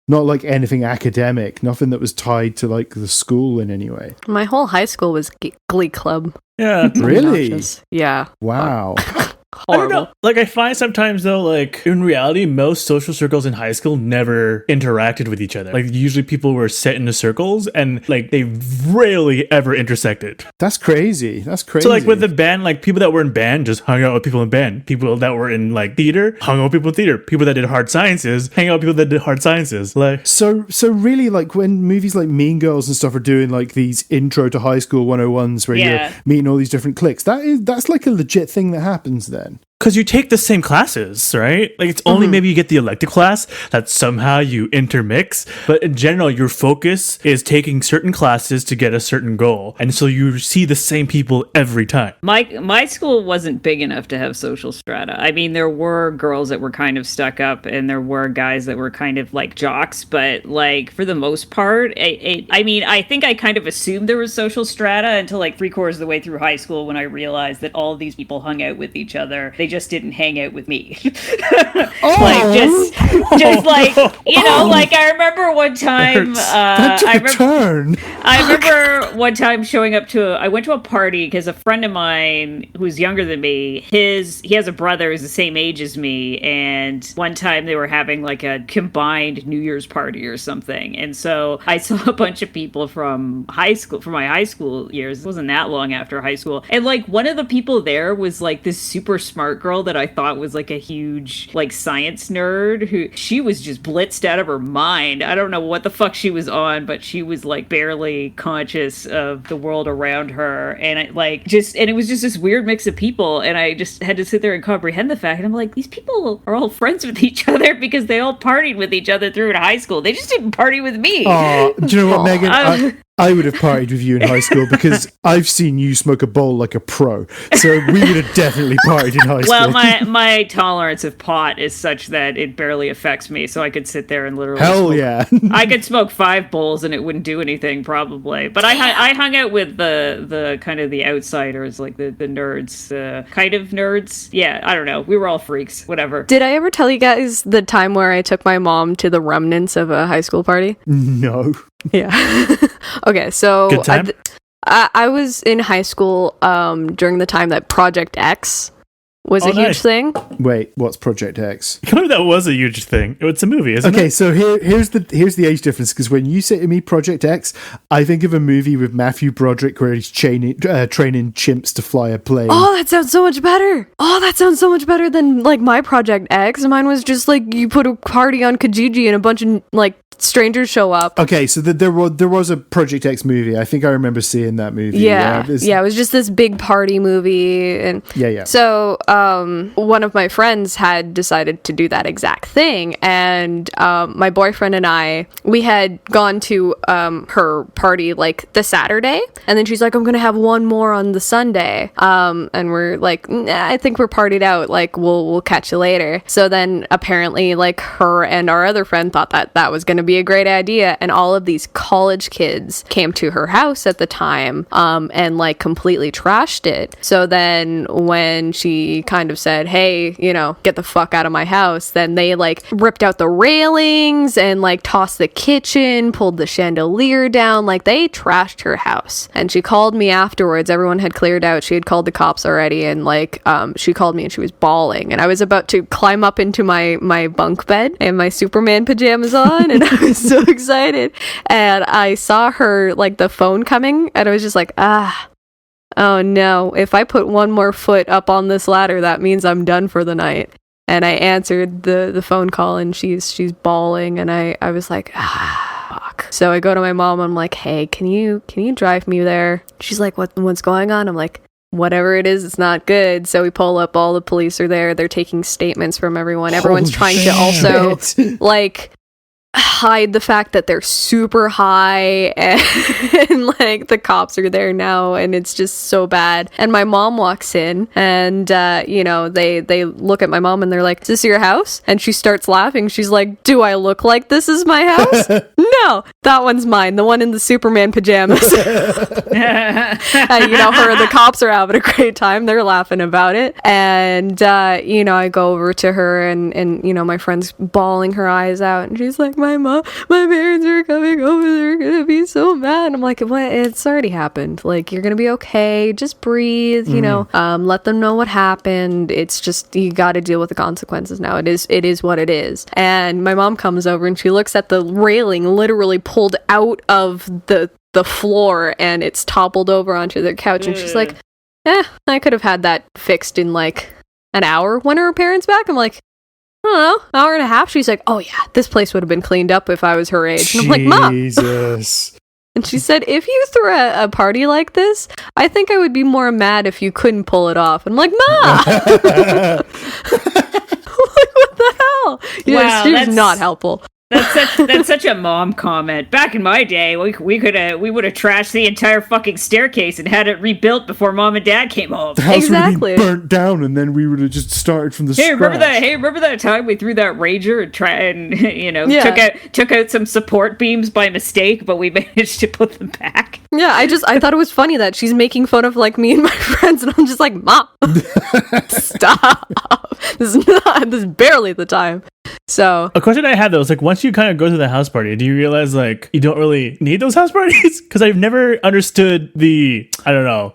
like anything academic, nothing that was tied to like the school in any way. My whole high school was glee club. Yeah. Really? Obnoxious. Yeah. Wow. I don't know. Like, I find sometimes, though, like, in reality, most social circles in high school never interacted with each other. Like, usually people were set into circles and, like, they rarely ever intersected. That's crazy. So, like, with the band, like, people that were in band just hung out with people in band. People that were in, like, theater hung out with people in theater. People that did hard sciences hang out with people that did hard sciences. Like, so really, like, when movies like Mean Girls and stuff are doing, like, these intro to high school 101s where you're meeting all these different cliques, that's like a legit thing that happens then. Because you take the same classes, right? Like, it's only maybe you get the elective class that somehow you intermix. But in general, your focus is taking certain classes to get a certain goal. And so you see the same people every time. My school wasn't big enough to have social strata. I mean, there were girls that were kind of stuck up and there were guys that were kind of like jocks. But, like, for the most part, I mean, I think I kind of assumed there was social strata until, like, 3/4 of the way through high school when I realized that all of these people hung out with each other. They just didn't hang out with me. Like, just like, you know, like, I remember one time, I remember one time showing up I went to a party because a friend of mine who's younger than me, he has a brother who's the same age as me, and one time they were having like a combined New Year's party or something, and so I saw a bunch of people from my high school years. It wasn't that long after high school, and like one of the people there was like this super smart girl that I thought was like a huge like science nerd who she was just blitzed out of her mind. I don't know what the fuck she was on, but she was like barely conscious of the world around her, and it was just this weird mix of people, and I just had to sit there and comprehend the fact, and I'm like, these people are all friends with each other because they all partied with each other through high school. They just didn't party with me. Do you know what, Megan? I would have partied with you in high school because I've seen you smoke a bowl like a pro. So we would have definitely partied in high school. Well, my tolerance of pot is such that it barely affects me, so I could sit there and literally I could smoke 5 bowls and it wouldn't do anything probably. But I hung out with the kind of the outsiders, like the nerds, kind of nerds. Yeah, I don't know. We were all freaks, whatever. Did I ever tell you guys the time where I took my mom to the remnants of a high school party? No. Yeah. Okay, so good time? I was in high school during the time that Project X was a huge thing. Wait, what's Project X? That was a huge thing. It's a movie, isn't it? Okay, so here's the age difference, because when you say to me Project X, I think of a movie with Matthew Broderick where he's training chimps to fly a plane. Oh, that sounds so much better. Oh, that sounds so much better than like my Project X. Mine was just like you put a party on Kijiji and a bunch of like strangers show up. Okay, so there was a Project X movie. I think I remember seeing that movie. Yeah, it was just this big party movie, and So one of my friends had decided to do that exact thing, and my boyfriend and we had gone to her party like the Saturday, and then she's like, I'm gonna have one more on the Sunday, and we're like, nah, I think we're partied out, like we'll catch you later. So then apparently like her and our other friend thought that was gonna be a great idea, and all of these college kids came to her house at the time and like completely trashed it. So then when she kind of said, hey, you know, get the fuck out of my house, then they like ripped out the railings and like tossed the kitchen, pulled the chandelier down, like they trashed her house. And she called me afterwards. Everyone had cleared out. She had called the cops already, and like she called me and she was bawling, and I was about to climb up into my bunk bed and my Superman pajamas on, and I was so excited, and I saw her like the phone coming, and I was just like, oh no, if I put one more foot up on this ladder, that means I'm done for the night. And I answered the phone call, and she's bawling, and I was like, fuck. So I go to my mom, I'm like, hey, can you drive me there? She's like, what's going on? I'm like, whatever it is, it's not good. So we pull up, all the police are there, they're taking statements from everyone. Everyone's trying to also like hide the fact that they're super high, and like the cops are there now, and it's just so bad. And my mom walks in, and you know, they look at my mom and they're like, is this your house? And she starts laughing. She's like, do I look like this is my house? No, that one's mine, the one in the Superman pajamas. And you know, the cops are having a great time, they're laughing about it. And you know, I go over to her, and you know, my friend's bawling her eyes out, and she's like, my my parents are coming over, they're gonna be so mad. I'm like, what? It's already happened. Like, you're gonna be okay, just breathe, you know, let them know what happened. It's just, you gotta deal with the consequences now. It is what it is. And my mom comes over and she looks at the railing literally pulled out of the floor, and it's toppled over onto the couch, and she's like, I could have had that fixed in like an hour. When are her parents back? I'm like, I don't know, hour and a half. She's like, oh yeah, this place would have been cleaned up if I was her age. And I'm like, Mom. Jesus. And she said, if you threw a party like this, I think I would be more mad if you couldn't pull it off. And I'm like, Ma! Like, what the hell? Yeah, Wow, she was that's not helpful. That's such a mom comment. Back in my day, we would have trashed the entire fucking staircase and had it rebuilt before Mom and Dad came home. The house Exactly. would have been burnt down, and then we would have just started from the scratch. Remember that time we threw that Ranger and you know, took out some support beams by mistake, but we managed to put them back. Yeah, I thought it was funny that she's making fun of like me and my friends, and I'm just like, Mom, stop. This is barely the time. So a question I had though is like, once you kind of go to the house party, do you realize like you don't really need those house parties? Because I've never understood the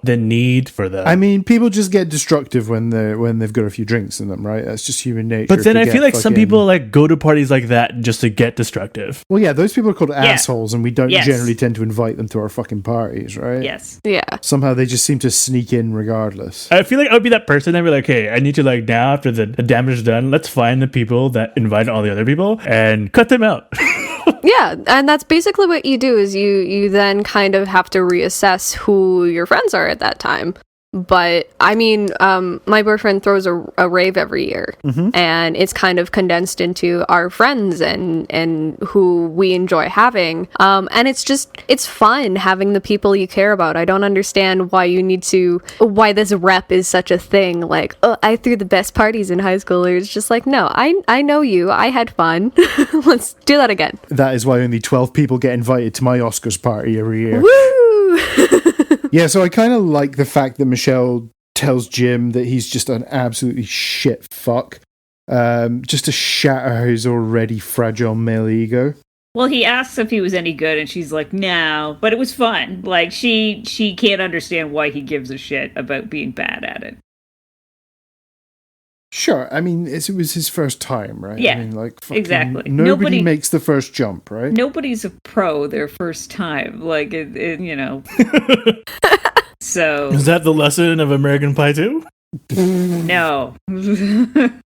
need for them. I mean, people just get destructive when they've got a few drinks in them, right? That's just human nature. But then I feel like some people like go to parties like that just to get destructive. Well, yeah, those people are called assholes, and we don't generally tend to invite them to our fucking parties, right? Yes. yeah. Somehow they just seem to sneak in regardless. I feel like I would be that person. I'd be like, hey, I need to like now after the damage is done, let's find the people that invite all the other people and cut them out. Yeah, and that's basically what you do is you then kind of have to reassess who your friends are at that time. But I mean, my boyfriend throws a rave every year, and it's kind of condensed into our friends and who we enjoy having. And it's fun having the people you care about. I don't understand why this rep is such a thing. Like, oh, I threw the best parties in high school. It's just like, no, I know you. I had fun. Let's do that again. That is why only 12 people get invited to my Oscars party every year. Woo! Yeah, so I kind of like the fact that Michelle tells Jim that he's just an absolutely shit fuck, just to shatter his already fragile male ego. Well, he asks if he was any good, and she's like, no, but it was fun. Like, she can't understand why he gives a shit about being bad at it. Sure, I mean, it was his first time, right? Yeah, I mean, like, exactly. Nobody makes the first jump, right? Nobody's a pro their first time. Like, it you know. So is that the lesson of American Pie 2? No.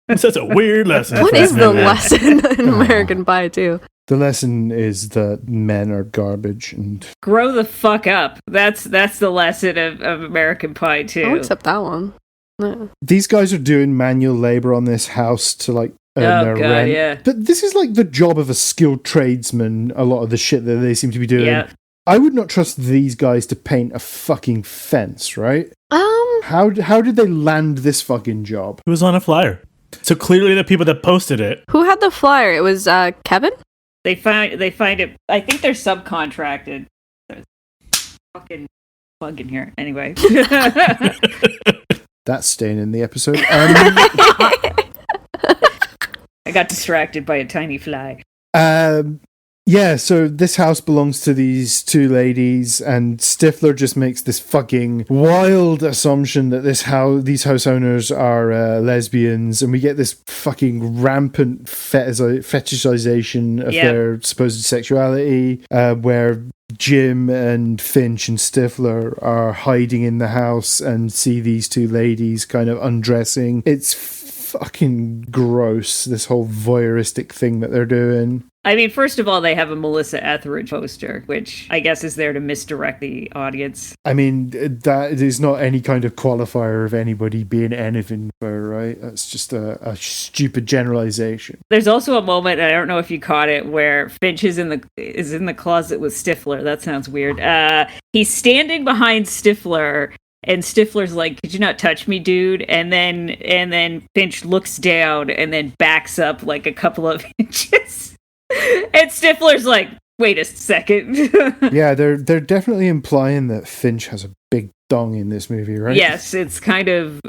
That's a weird lesson. What is the lesson in American Pie 2? The lesson is that men are garbage and grow the fuck up. That's the lesson of American Pie 2. I'll accept that one. No. These guys are doing manual labor on this house to like earn their rent. Yeah. But this is like the job of a skilled tradesman, a lot of the shit that they seem to be doing. Yeah. I would not trust these guys to paint a fucking fence, right? How did they land this fucking job? It was on a flyer. So clearly the people that posted it. Who had the flyer? It was Kevin? They find it. I think they're subcontracted. There's fucking bug in here. Anyway. That's staying in the episode. I got distracted by a tiny fly. Yeah, so this house belongs to these two ladies, and Stifler just makes this fucking wild assumption that these house owners are lesbians, and we get this fucking rampant fetishization of their supposed sexuality, where Jim and Finch and Stifler are hiding in the house and see these two ladies kind of undressing. It's fucking gross, this whole voyeuristic thing that they're doing. I mean, first of all, they have a Melissa Etheridge poster, which I guess is there to misdirect the audience. I mean, that is not any kind of qualifier of anybody being anything for her, right? That's just a stupid generalization. There's also a moment, I don't know if you caught it, where Finch is in the closet with Stifler. That sounds weird. He's standing behind Stifler, and Stifler's like, "Could you not touch me, dude?" And then Finch looks down and then backs up like a couple of inches. And Stifler's like, wait a second. Yeah, they're definitely implying that Finch has a big dong in this movie, right? Yes, it's kind of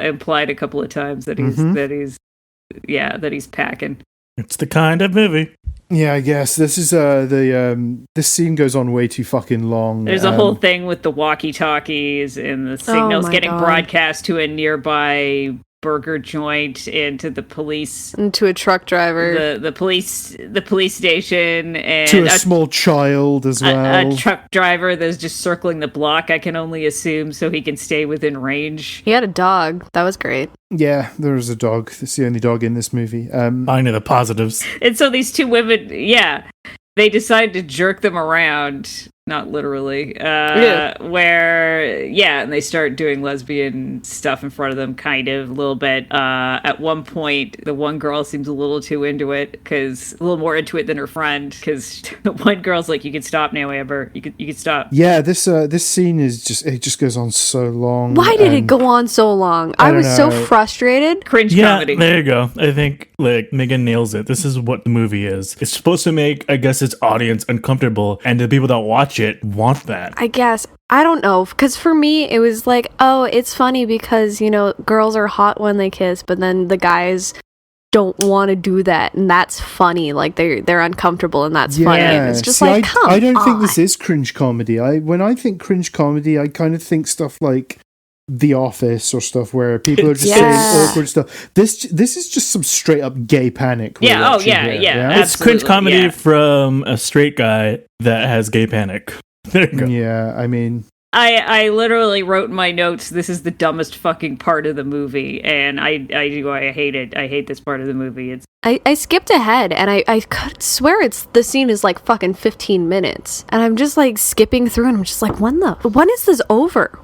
implied a couple of times that he's that he's packing. It's the kind of movie. Yeah, I guess this is this scene goes on way too fucking long. There's a whole thing with the walkie-talkies and the signals getting broadcast to a nearby burger joint and to the police, and to a truck driver, the police station, and to a small child as well. A truck driver that's just circling the block, I can only assume, so he can stay within range. He had a dog. That was great. Yeah, there was a dog. That's the only dog in this movie. Finding the positives. And so these two women, they decide to jerk them around. Not literally, and they start doing lesbian stuff in front of them, kind of, a little bit. At one point, the one girl seems a little too into it, a little more into it than her friend, because the one girl's like, you can stop now, Amber, you can stop. Yeah, this scene is just goes on so long. Why did it go on so long? I was so frustrated. Cringe comedy. There you go. I think, Megan nails it. This is what the movie is. It's supposed to make, I guess, its audience uncomfortable, and the people that watch it want that. I guess. I don't know, because for me, it was like, oh, it's funny because, girls are hot when they kiss, but then the guys don't want to do that, and that's funny. Like, they're uncomfortable, and that's funny. And it's just I don't think this is cringe comedy. When I think cringe comedy, I kind of think stuff like The Office or stuff where people are just saying awkward stuff. This is just some straight up gay panic. Yeah, It's cringe comedy from a straight guy that has gay panic. There you go. Yeah, I mean, I literally wrote in my notes, this is the dumbest fucking part of the movie, and I hate it. I hate this part of the movie. I skipped ahead, and I could swear the scene is like fucking 15 minutes, and I'm just like skipping through, and I'm just like, when is this over?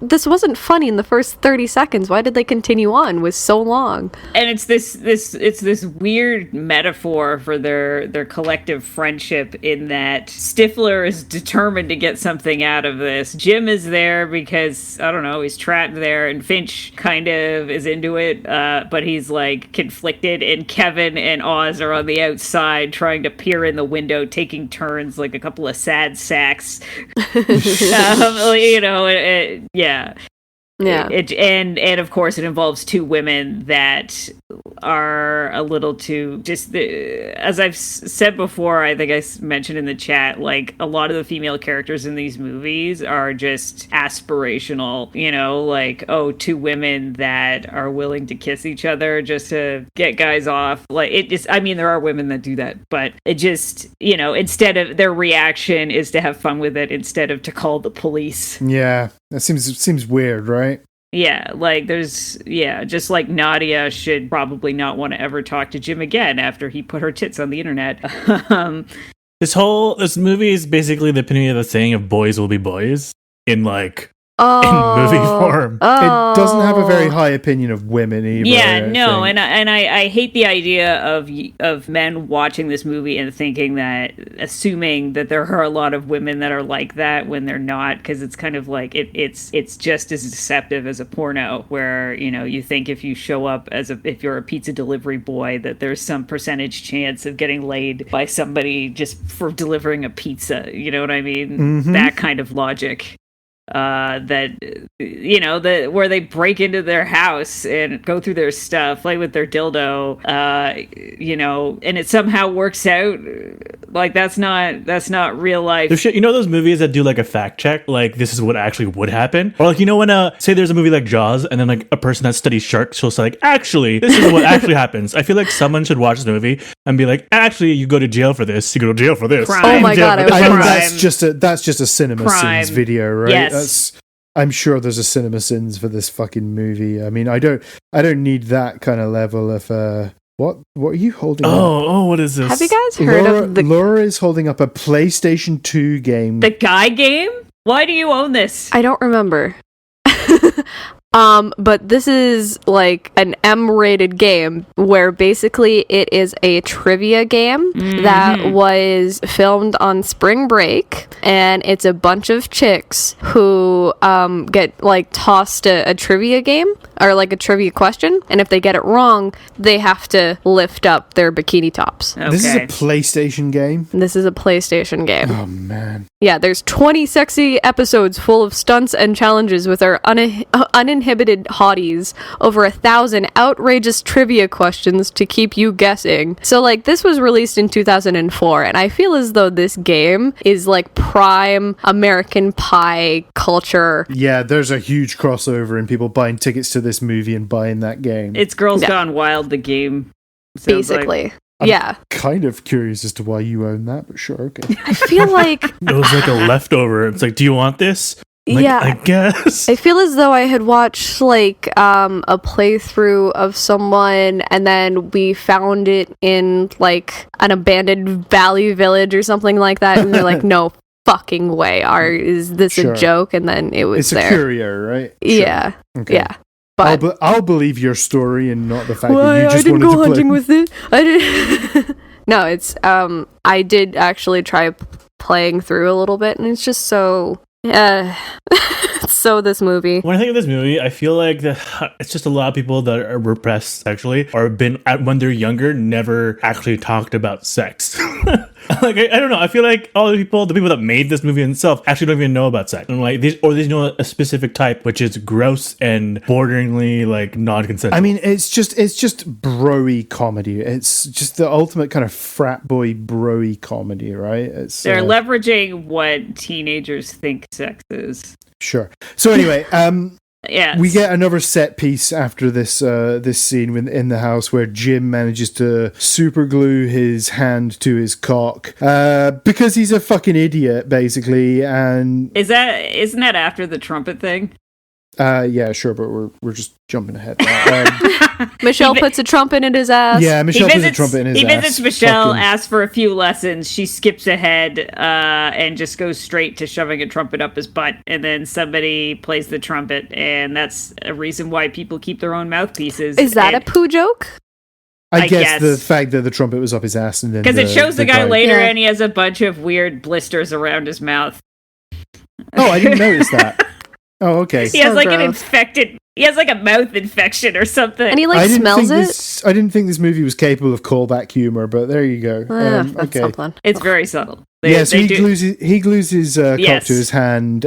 This wasn't funny in the first 30 seconds. Why did they continue on with so long? And it's this weird metaphor for their collective friendship, in that Stifler is determined to get something out of this. Jim is there because, I don't know, he's trapped there, and Finch kind of is into it, but he's like conflicted, and Kevin and Oz are on the outside trying to peer in the window, taking turns like a couple of sad sacks. Yeah. And of course it involves two women that are a little too, just as I've said before, I think I mentioned in the chat, like, a lot of the female characters in these movies are just aspirational, like, two women that are willing to kiss each other just to get guys off. Like, it just, I mean, there are women that do that, but it just, instead of, their reaction is to have fun with it instead of to call the police. Yeah, that seems weird, right? Yeah, like just like Nadia should probably not want to ever talk to Jim again after he put her tits on the internet. This movie is basically the epitome of the saying of boys will be boys in movie form. It doesn't have a very high opinion of women either. Yeah, no, and I hate the idea of men watching this movie and assuming that there are a lot of women that are like that when they're not, because it's kind of like it's just as deceptive as a porno, where you think if you show up if you're a pizza delivery boy, that there's some percentage chance of getting laid by somebody just for delivering a pizza. You know what I mean? Mm-hmm. That kind of logic. Where they break into their house and go through their stuff, play with their dildo, and it somehow works out. Like, that's not real life. Those movies that do like a fact check, like, this is what actually would happen, or like, when say there's a movie like Jaws, and then like a person that studies sharks will say, like, actually this is what actually happens. I feel like someone should watch this movie and be like, actually, you go to jail for this, you go to jail for this. Crime. Oh my god, I mean, that's just a Cinema Sins video, right? Yes. I'm sure there's a Cinema Sins for this fucking movie. I mean, I don't need that kind of level of what are you holding up? Oh, what is this? Have you guys heard of the... Laura is holding up a PlayStation 2 game. The Guy game? Why do you own this? I don't remember. But this is like an M-rated game where basically it is a trivia game that was filmed on spring break, and it's a bunch of chicks who get like tossed a trivia game or like a trivia question, and if they get it wrong, they have to lift up their bikini tops. Okay. This is a PlayStation game. This is a PlayStation game. Oh man. Yeah, there's 20 sexy episodes full of stunts and challenges with our uninhibited hotties, over 1,000 outrageous trivia questions to keep you guessing. So, like, this was released in 2004, and I feel as though this game is, like, prime American Pie culture. Yeah, there's a huge crossover in people buying tickets to this movie and buying that game. It's Girls Yeah. Gone Wild, the game. Sounds Basically. like. Yeah. Kind of curious as to why you own that, but sure, okay. I feel like... It was like a leftover. It's like, do you want this? Like, yeah. I guess. I feel as though I had watched like a playthrough of someone, and then we found it in like an abandoned valley village or something like that, and they're like, no fucking way, is this Sure. a joke? And then it was It's there. a courier, right? Sure. Yeah. Okay. Yeah. But I'll believe your story and not the fact why that you I just didn't wanted go to hunting play. with it. I did. No, it's I did actually try playing through a little bit, and it's just so so this movie. When I think of this movie, I feel like it's just a lot of people that are repressed sexually or been when they're younger never actually talked about sex. Like I don't know. I feel like all the people that made this movie itself actually don't even know about sex. And like they know a specific type, which is gross and borderingly like non-consensual. I mean, it's just bro-y comedy. It's just the ultimate kind of frat boy bro-y comedy, right? It's They're leveraging what teenagers think sex is. sure. So anyway, Yeah. we get another set piece after this scene in the house where Jim manages to super glue his hand to his cock because he's a fucking idiot, basically. And Isn't that after the trumpet thing? yeah, sure, but we're just jumping ahead now. Michelle puts a trumpet in his ass. Yeah, Michelle puts a trumpet in his He ass. visits Michelle, Fucking- asks for a few lessons. She skips ahead and just goes straight to shoving a trumpet up his butt. And then somebody plays the trumpet, and that's a reason why people keep their own mouthpieces. Is that a poo joke? I I guess guess. the fact that the trumpet was up his ass and then because it shows the guy later, Yeah. and he has a bunch of weird blisters around his mouth. Oh, I didn't notice that. Oh, okay. He has So like an gross. infected. He has like a mouth infection or something. And he like smells it. I didn't think this movie was capable of callback humor, but there you go. That's Okay. something. It's very subtle. Yeah, so they he do- glues his cock Yes. to his hand,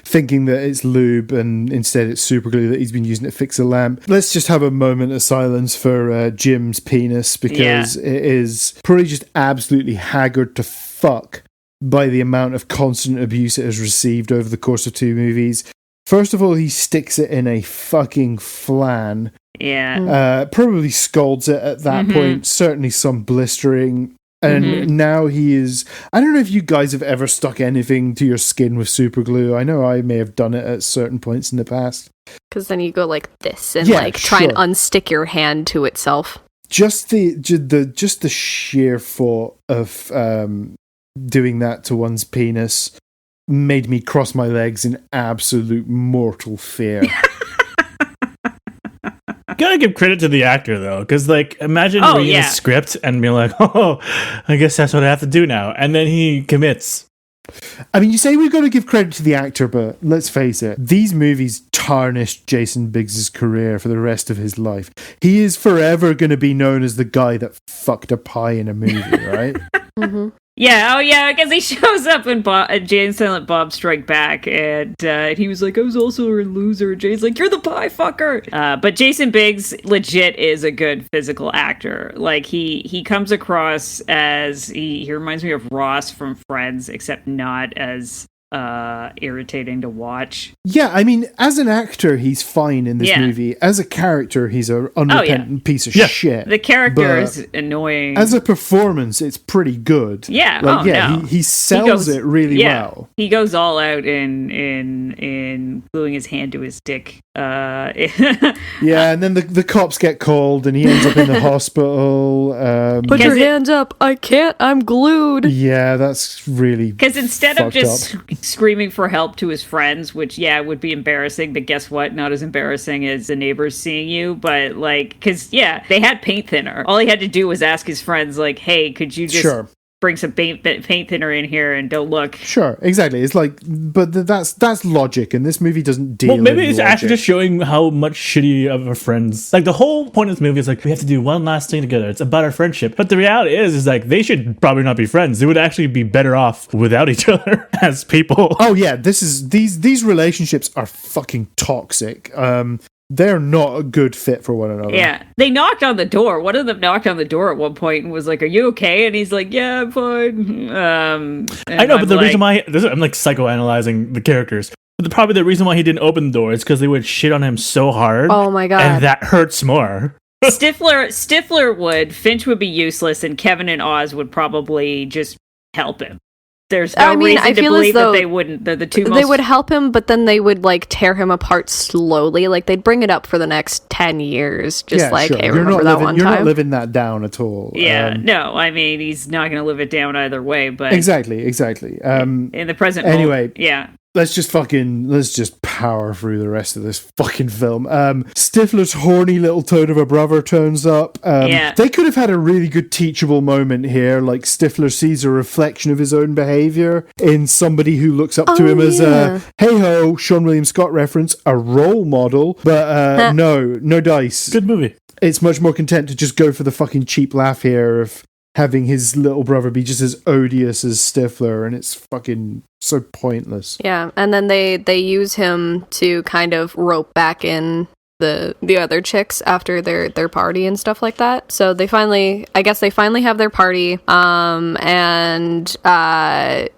thinking that it's lube, and instead it's super glue that he's been using to fix a lamp. Let's just have a moment of silence for Jim's penis, because it is probably just absolutely haggard to fuck by the amount of constant abuse it has received over the course of 2 movies. First of all, he sticks it in a fucking flan. Yeah. Probably scalds it at that point. Certainly some blistering. And now he is... I don't know if you guys have ever stuck anything to your skin with super glue. I know I may have done it at certain points in the past. Because then you go like this and Yeah, like try and sure. unstick your hand to itself. Just the sheer thought of doing that to one's penis made me cross my legs in absolute mortal fear. Gotta give credit to the actor though, because like imagine Oh, reading yeah. a script and being like, oh, I guess that's what I have to do now, and then he commits. I mean, you say we've got to give credit to the actor, but let's face it, these movies tarnished Jason Biggs' career for the rest of his life. He is forever going to be known as the guy that fucked a pie in a movie, right? Yeah, oh yeah, because he shows up in Jay and Silent Bob Strike Back, and he was like, I was also a loser. Jay's like, you're the pie fucker. But Jason Biggs legit is a good physical actor. Like, he comes across as, he reminds me of Ross from Friends, except not as irritating to watch. Yeah, I mean, as an actor, he's fine in this Yeah. movie. As a character, he's an unrepentant piece of shit. The character But is annoying. as a performance, it's pretty good. Yeah, like, oh, yeah, no. he sells it really well. He goes all out in gluing his hand to his dick. Yeah, and then the cops get called, and he ends up in the hospital. Put your Because it- hands up. I can't. I'm glued. Yeah, that's really Because instead of fucked just up. screaming for help to his friends, which, would be embarrassing, but guess what? Not as embarrassing as the neighbors seeing you. But, like, because, they had paint thinner. All he had to do was ask his friends, like, hey, could you just Sure. bring some paint thinner in here and don't look. Sure, exactly. It's like, but that's logic, and this movie doesn't deal. Well, maybe it's logic. actually just showing how much shitty of our friends. Like the whole point of this movie is like we have to do one last thing together. It's about our friendship. But the reality is like they should probably not be friends. They would actually be better off without each other as people. Oh yeah, these relationships are fucking toxic. They're not a good fit for one another. Yeah. They knocked on the door. One of them knocked on the door at one point and was like, "Are you okay?" And he's like, "Yeah, I'm fine." I know, but the reason why I'm like psychoanalyzing the characters. But probably the reason why he didn't open the door is because they would shit on him so hard. Oh my god. And that hurts more. Stifler would, Finch would be useless, and Kevin and Oz would probably just help him. There's no reason to believe that they wouldn't. They're the two most... They would help him, but then they would, like, tear him apart slowly. Like, they'd bring it up for the next 10 years. Just hey, remember that one time? You're not living that down at all. Yeah, no. I mean, he's not going to live it down either way, but... Exactly. In the present anyway, moment, yeah. Let's just power through the rest of this fucking film. Stifler's horny little toad of a brother turns up. They could have had a really good teachable moment here. Like Stifler sees a reflection of his own behavior in somebody who looks up to him as a, hey-ho, Sean William Scott reference, a role model. But no dice. Good movie. It's much more content to just go for the fucking cheap laugh here of having his little brother be just as odious as Stifler, and it's fucking so pointless. Yeah, and then they use him to kind of rope back in the other chicks after their party and stuff like that. So they finally have their party, and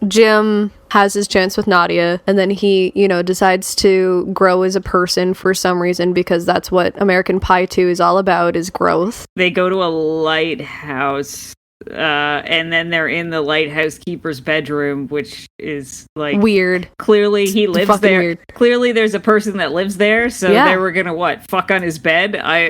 Jim has his chance with Nadia, and then he, decides to grow as a person for some reason, because that's what American Pie 2 is all about, is growth. They go to a lighthouse, and then they're in the lighthouse keeper's bedroom, which is like weird. Clearly he lives there. Weird. Clearly there's a person that lives there, so they were gonna fuck on his bed. I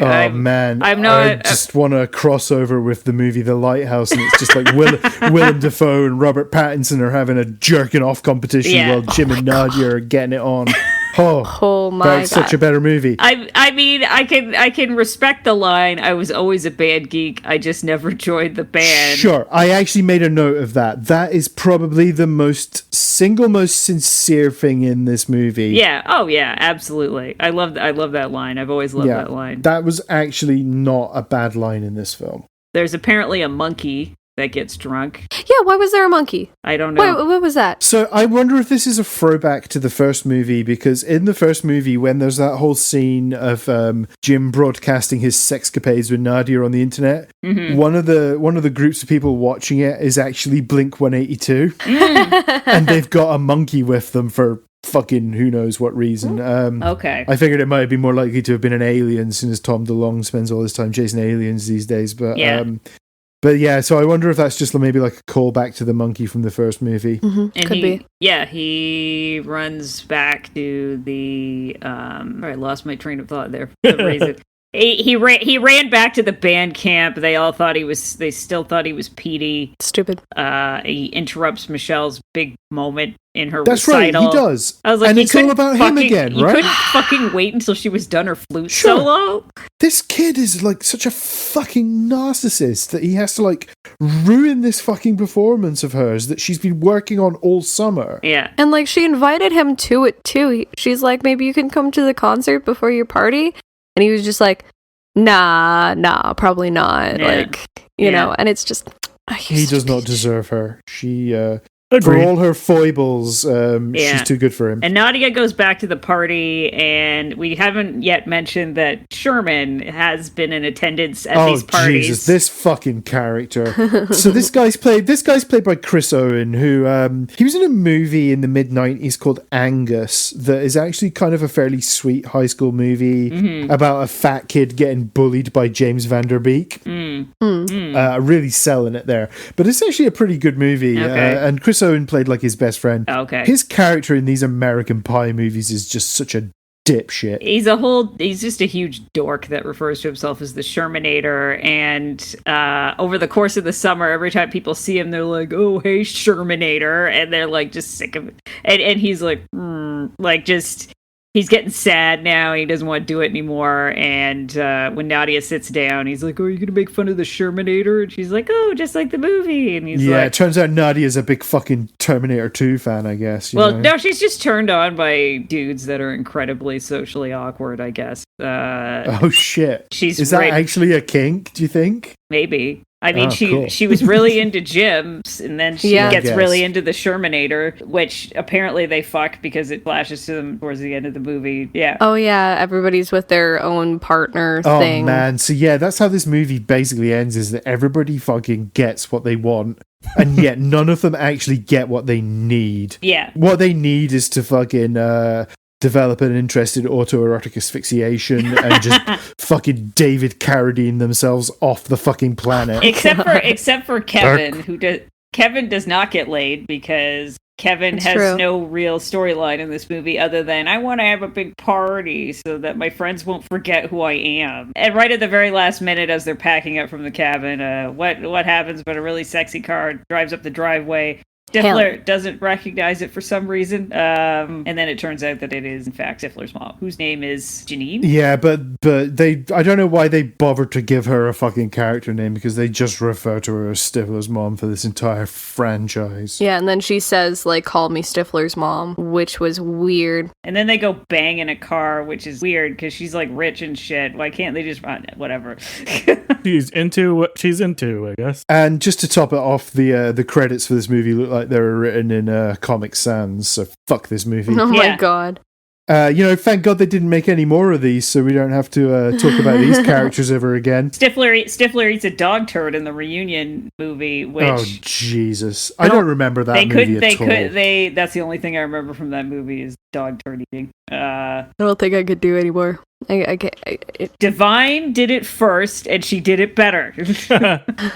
just want to cross over with the movie The Lighthouse, and it's just like Willem Dafoe and Robert Pattinson are having a jerking off competition while Jim and Nadia are getting it on. Oh my god. That's such a better movie. I mean, I can respect the line, I was always a band geek, I just never joined the band. Sure, I actually made a note of that. That is probably the most sincere thing in this movie. Yeah, oh yeah, absolutely. I love that line. I've always loved that line. That was actually not a bad line in this film. There's apparently a monkey that gets drunk. Yeah, why was there a monkey? I don't know. What was that? So I wonder if this is a throwback to the first movie, because in the first movie, when there's that whole scene of Jim broadcasting his sexcapades with Nadia on the internet, one of the groups of people watching it is actually Blink-182, and they've got a monkey with them for fucking who knows what reason. Okay. I figured it might be more likely to have been an alien, since Tom DeLonge spends all his time chasing aliens these days, but But yeah, so I wonder if that's just maybe like a callback to the monkey from the first movie. Mm-hmm. And Could be. Yeah, he runs back to the... I lost my train of thought there for some reason. He ran back to the band camp. They still thought he was Petey. Stupid. He interrupts Michelle's big moment in her That's recital. Right, he does. I was like, and it's all about him again, right? You couldn't fucking wait until she was done her flute solo? This kid is like such a fucking narcissist that he has to like ruin this fucking performance of hers that she's been working on all summer. Yeah. And like she invited him to it too. She's like, maybe you can come to the concert before your party. And he was just like, nah, probably not. Yeah. Like, you know, and it's just... He does not deserve her. She, Agreed. for all her foibles, she's too good for him. And Nadia goes back to the party, and we haven't yet mentioned that Sherman has been in attendance at these parties. Jesus, this fucking character. So this guy's played by Chris Owen, who he was in a movie in the mid-90s called Angus that is actually kind of a fairly sweet high school movie about a fat kid getting bullied by James Van Der Beek. Really selling it there. But it's actually a pretty good movie. Okay. And Chris Owen played like his best friend. Okay. His character in these American Pie movies is just such a dipshit. He's just a huge dork that refers to himself as the Shermanator, and over the course of the summer, every time people see him, they're like, oh, hey, Shermanator, and they're like just sick of it. And he's like, like just he's getting sad now. He doesn't want to do it anymore. And when Nadia sits down, he's like, "Oh, are you going to make fun of the Shermanator?" And she's like, "Oh, just like the movie." And he's like, it turns out Nadia's a big fucking Terminator 2 fan, I guess. No, she's just turned on by dudes that are incredibly socially awkward, I guess. Oh, shit. Is that actually a kink, do you think? Maybe. I mean, cool. she was really into gyms, and then she gets really into the Shermanator, which apparently they fuck because it flashes to them towards the end of the movie. Yeah. Oh, yeah. Everybody's with their own partner thing. Oh, man. So, yeah, that's how this movie basically ends, is that everybody fucking gets what they want, and yet none of them actually get what they need. Yeah. What they need is to fucking develop an interest in autoerotic asphyxiation and just fucking David Carradine themselves off the fucking planet. Except for Kevin, Kevin does not get laid because Kevin has no real storyline in this movie other than, I want to have a big party so that my friends won't forget who I am. And right at the very last minute, as they're packing up from the cabin, what happens but a really sexy car drives up the driveway. Stifler doesn't recognize it for some reason, and then it turns out that it is, in fact, Stifler's mom, whose name is Janine. Yeah, but I don't know why they bothered to give her a fucking character name, because they just refer to her as Stifler's mom for this entire franchise. Yeah, and then she says, like, call me Stifler's mom, which was weird. And then they go bang in a car, which is weird, because she's, like, rich and shit. Why can't they just run it? Whatever. She's into what she's into, I guess. And just to top it off, the credits for this movie look like they were written in Comic Sans, so fuck this movie. Oh my god. Thank God they didn't make any more of these, so we don't have to talk about these characters ever again. Stifler eats a dog turd in the reunion movie, which... Oh, Jesus. I don't remember that movie at all. That's the only thing I remember from that movie is dog turd eating. I don't think I could do anymore. Divine did it first, and she did it better.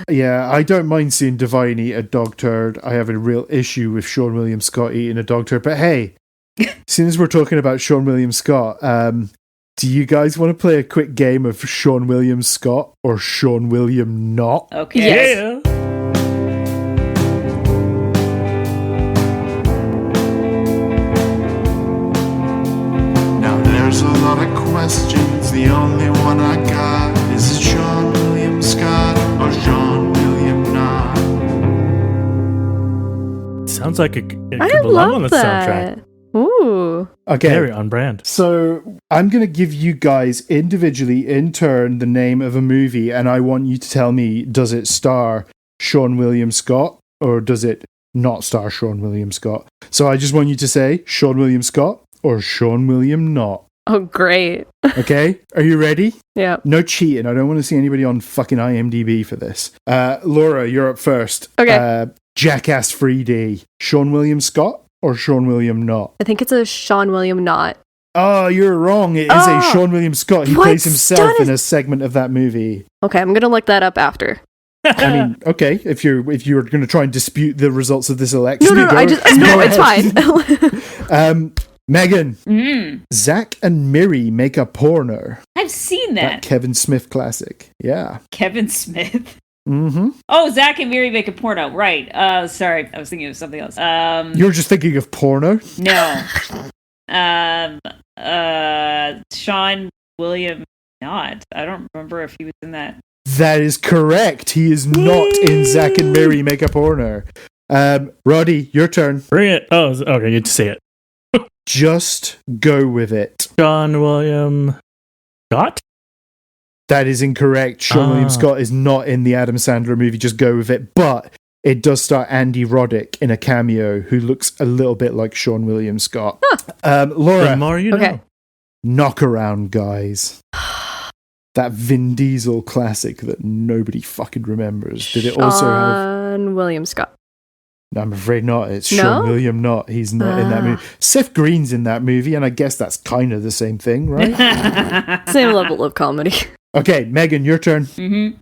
Yeah, I don't mind seeing Divine eat a dog turd. I have a real issue with Seann William Scott eating a dog turd, but hey... Soon as we're talking about Seann William Scott, do you guys want to play a quick game of Seann William Scott or Seann William not? Okay. Yeah. Now there's a lot of questions. The only one I got is it Seann William Scott or Seann William not? Sounds like it could I belong on the love soundtrack. that. Ooh. Okay. Very on brand. So I'm going to give you guys individually, in turn, the name of a movie, and I want you to tell me, does it star Seann William Scott or does it not star Seann William Scott? So I just want you to say Seann William Scott or Seann William not. Oh, great. Okay, are you ready? Yeah. No cheating. I don't want to see anybody on fucking IMDb for this. Laura, you're up first. Okay. Jackass 3D. Seann William Scott or Seann William not? I think it's a Seann William not. Oh, you're wrong. It is a Seann William Scott. He plays himself in a segment of that movie. Okay, I'm gonna look that up after. I mean, okay, if you're going to try and dispute the results of this election, No, it's fine. Megan, Zach and Miri make a porno. I've seen that. Kevin Smith classic. Yeah. Kevin Smith. Mm-hmm. Oh, Zach and Miri make a porno. Right. Sorry, I was thinking of something else. You were just thinking of porno? No. Seann William not. I don't remember if he was in that. That is correct. He is not in Zach and Miri make a porno. Rodey, your turn. Bring it. Oh, okay, you say it. Just go with it. Seann William Scott? That is incorrect. Seann William Scott is not in the Adam Sandler movie. Just go with it. But it does star Andy Roddick in a cameo who looks a little bit like Seann William Scott. Laura, The more you know. Knock Around Guys. That Vin Diesel classic that nobody fucking remembers. Did it also have Seann William Scott? No, I'm afraid not. It's No? Seann William not. He's not in that movie. Seth Green's in that movie, and I guess that's kind of the same thing, right? Same level of comedy. Okay, Megan, your turn. Mm-hmm.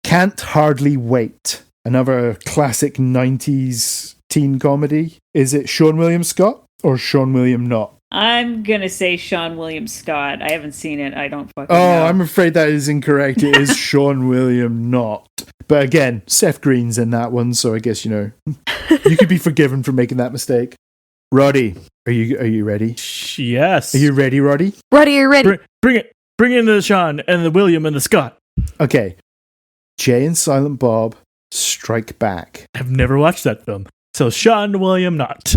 Can't Hardly Wait. Another classic 90s teen comedy. Is it Seann William Scott or Seann William not? I'm gonna say Seann William Scott. I haven't seen it. I don't fucking know. I'm afraid that is incorrect. It is Seann William not. But again, Seth Green's in that one, so I guess, you could be forgiven for making that mistake. Roddy, are you ready? Yes. Are you ready, Roddy? Ready, are you ready? Bring it. Bring in the Seann and the William and the Scott. Okay. Jay and Silent Bob Strike Back. I've never watched that film. So Seann William not.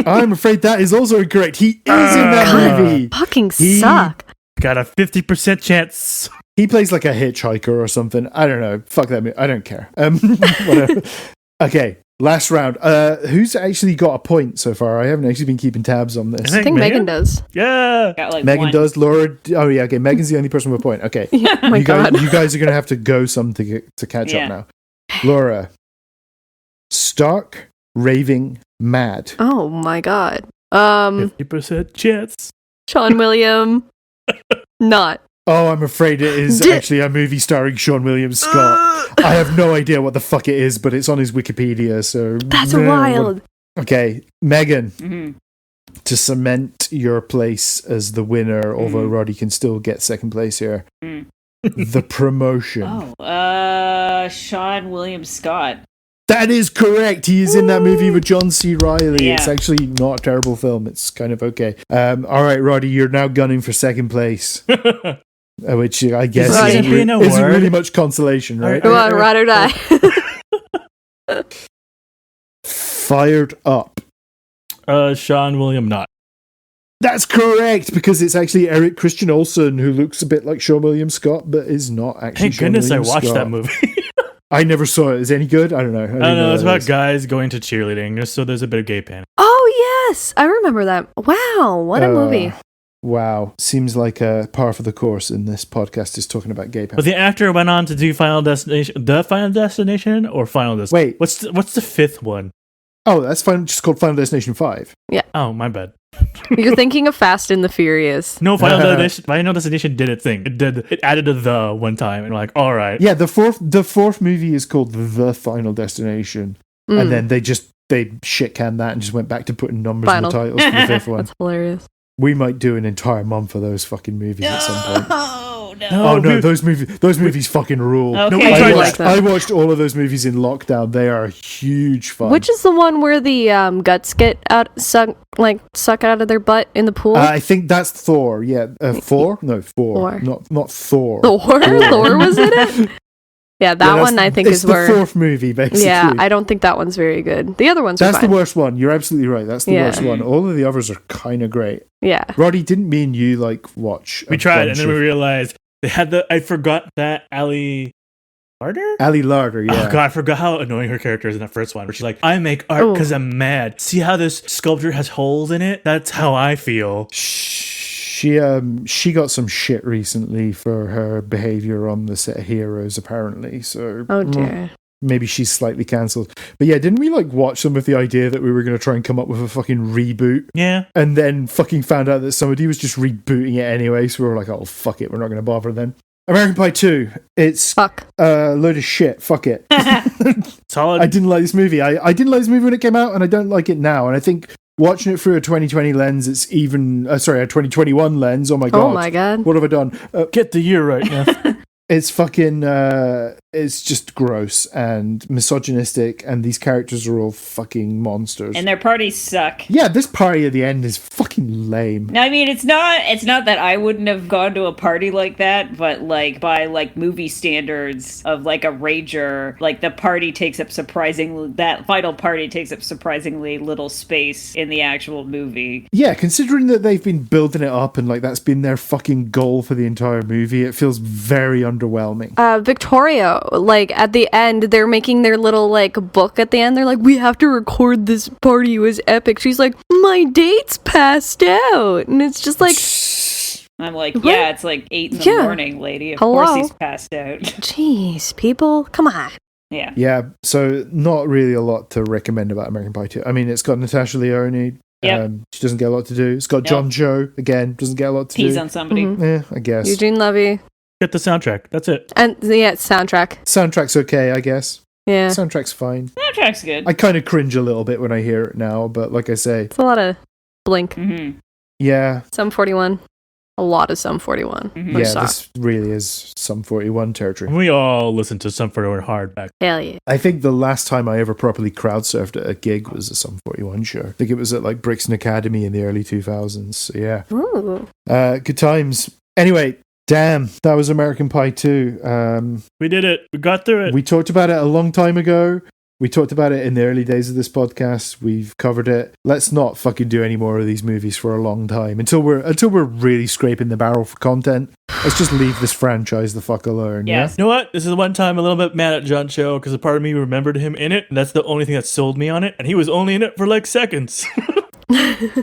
I'm afraid that is also incorrect. He is in that movie. Fucking suck. Got a 50% chance. He plays like a hitchhiker or something. I don't know. Fuck that movie. I don't care. Whatever. Okay, last round. Who's actually got a point so far? I haven't actually been keeping tabs on this. I think Megan does. Yeah. Got like Megan one. does. Laura. Oh yeah. Okay. Megan's the only person with a point. Okay. Yeah, oh my God. You guys are gonna have to go some to catch up now. Laura. Stark, raving, mad. Oh my God. 50% chance. Seann William. Not. Oh, I'm afraid it is actually a movie starring Seann William Scott. I have no idea what the fuck it is, but it's on his Wikipedia, so... That's wild. Okay, Megan. Mm-hmm. To cement your place as the winner, although Roddy can still get second place here. The Promotion. Oh, Seann William Scott. That is correct. He is in that movie with John C. Reilly. Yeah. It's actually not a terrible film. It's kind of okay. All right, Roddy, you're now gunning for second place. Which I guess Roddy. isn't really much consolation, right? Come on, ride or die. Fired Up. Seann William not. That's correct, because it's actually Eric Christian Olsen, who looks a bit like Seann William Scott, but is not actually Thank goodness Seann I William watched Scott. that movie. I never saw it. Is it any good? I don't know. I don't know. It's about guys going to cheerleading, just so there's a bit of gay panic. Oh, yes. I remember that. Wow. What a movie. Wow. Seems like a par for the course in this podcast is talking about gay But panic. the actor went on to do Final Destination, The Final Destination, or Final Destination? Wait. What's the fifth one? Oh, that's fine. Just called Final Destination 5. Oh, my bad. You're thinking of Fast and the Furious. No, Final Destination did its thing. It added a the one time, and we're like, all right. Yeah, the fourth movie is called The Final Destination. And then they shit canned that and just went back to putting numbers in the titles for the fifth one. That's hilarious. We might do an entire month of those fucking movies at some point. Oh, no. Oh no, those movies fucking rule. Okay. I watched all of those movies in lockdown. They are huge fun. Which is the one where the guts get suck out of their butt in the pool? I think that's Thor. Yeah, Thor? No, Thor. Not Thor. Thor was in it? Yeah, that one I think is where... It's the fourth movie, basically. Yeah, I don't think that one's very good. The other ones are That's fine. the worst one. You're absolutely right. That's the worst one. All of the others are kind of great. Yeah. Roddy, didn't me and you watch? We tried, and then we realized they had I forgot that Ali Larder? Ali Larder, yeah. Oh god, I forgot how annoying her character is in that first one. Where she's like, I make art because I'm mad. See how this sculpture has holes in it? That's how I feel. She got some shit recently for her behavior on the set of Heroes, apparently. So, oh dear. Maybe she's slightly cancelled. But yeah, didn't we watch them with the idea that we were going to try and come up with a fucking reboot? Yeah. And then fucking found out that somebody was just rebooting it anyway. So we were like, oh fuck it, we're not going to bother then. American Pie 2. It's a load of shit. Fuck it. Solid. I didn't like this movie. I didn't like this movie when it came out, and I don't like it now. And I think watching it through a 2020 lens, it's even... a 2021 lens. Oh my god. Oh my god. What have I done? Get the year right now. It's fucking... it's just gross and misogynistic, and these characters are all fucking monsters. And their parties suck. Yeah, this party at the end is fucking lame. No, I mean, it's not that I wouldn't have gone to a party like that, but by movie standards of a rager, the party takes up that final party takes up surprisingly little space in the actual movie. Yeah, considering that they've been building it up and that's been their fucking goal for the entire movie, it feels very underwhelming. Victoria, at the end, they're making their little book at the end. They're like, we have to record this party. It was epic. She's like, my date's passed out. And it's just like... I'm like, what? yeah, it's 8 in the morning, lady. Of course he's passed out. Jeez, people, come on. Yeah. Yeah, so not really a lot to recommend about American Pie 2. I mean, it's got Natasha Lyonne. Yep. She doesn't get a lot to do. It's got John Cho, again, doesn't get a lot to do. He's on somebody. Mm-hmm. Yeah, I guess. Eugene Levy. Get the soundtrack. That's it. And soundtrack. Soundtrack's okay, I guess. Yeah. Soundtrack's fine. Soundtrack's good. I kind of cringe a little bit when I hear it now, but like I say... It's a lot of Blink. Mm-hmm. Yeah. Sum 41. a lot of Sum 41. Yeah, this really is Sum 41 territory. We all listened to Sum 41 hard back. Hell yeah. I think the last time I ever properly crowd surfed at a gig was a Sum 41 show. I think it was at like Brixton Academy in the early 2000s. So yeah. Ooh. Good times. Anyway, damn, that was American Pie 2. We did it. We got through it. We talked about it a long time ago. We talked about it in the early days of this podcast. We've covered it. Let's not fucking do any more of these movies for a long time until we're really scraping the barrel for content. Let's just leave this franchise the fuck alone. Yes. You know what? This is the one time I'm a little bit mad at John Cho because a part of me remembered him in it, and that's the only thing that sold me on it. And he was only in it for like seconds.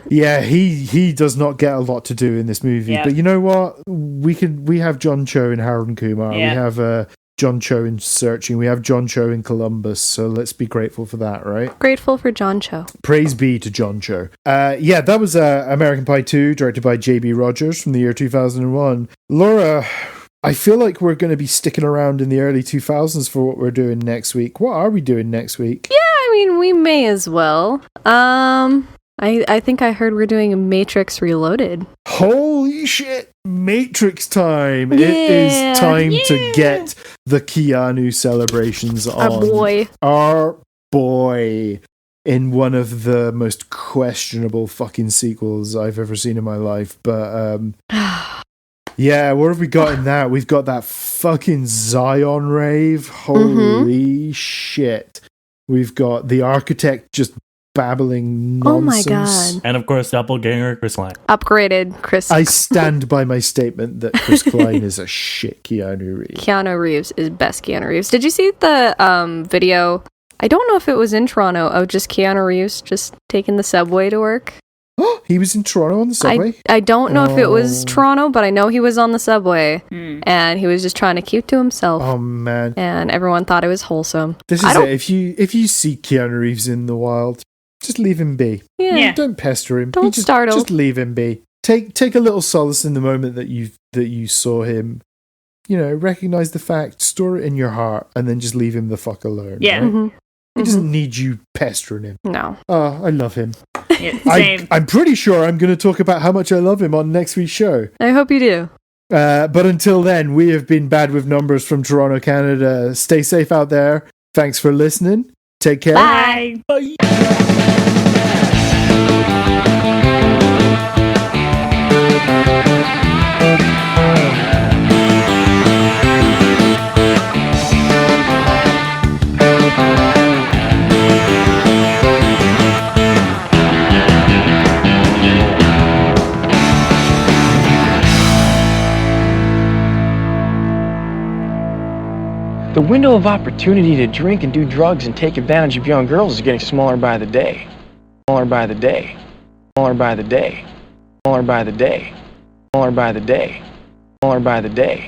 Yeah, he does not get a lot to do in this movie. Yeah. But you know what? We have John Cho and Harold and Kumar. Yeah. We have John Cho in Searching. We have John Cho in Columbus. So let's be grateful for that, right? Grateful for John Cho. Praise be to John Cho. Yeah, that was American Pie 2, directed by J.B. Rogers from the year 2001. Laura, I feel like we're going to be sticking around in the early 2000s for what we're doing next week. What are we doing next week? Yeah, I mean, we may as well. I think I heard we're doing Matrix Reloaded. Holy shit! Matrix time! It is time to get the Keanu celebrations on. Our boy in one of the most questionable fucking sequels I've ever seen in my life. But yeah, what have we got in that? We've got that fucking Zion rave. Holy shit. We've got the architect just babbling nonsense. Oh my god. And of course, doppelganger Chris Klein. Upgraded Chris. I stand by my statement that Chris Klein is a shit Keanu Reeves. Keanu Reeves is best Keanu Reeves. Did you see the video? I don't know if it was in Toronto of just Keanu Reeves just taking the subway to work. He was in Toronto on the subway? I don't know if it was Toronto, but I know he was on the subway. And he was just trying to keep to himself. Oh man. And everyone thought it was wholesome. This is it. If you see Keanu Reeves in the wild, just leave him be. Yeah. Don't pester him. Don't startle. Just leave him be. Take a little solace in the moment that you saw him. You know, recognize the fact, store it in your heart, and then just leave him the fuck alone. Yeah. Right? He doesn't need you pestering him. No. Oh, I love him. Yeah, same. I'm pretty sure I'm going to talk about how much I love him on next week's show. I hope you do. But until then, we have been Bad with Numbers from Toronto, Canada. Stay safe out there. Thanks for listening. Take care. Bye. The window of opportunity to drink and do drugs and take advantage of young girls is getting smaller by the day. Smaller by the day. Smaller by the day. Smaller by the day. Smaller by the day. Smaller by the day.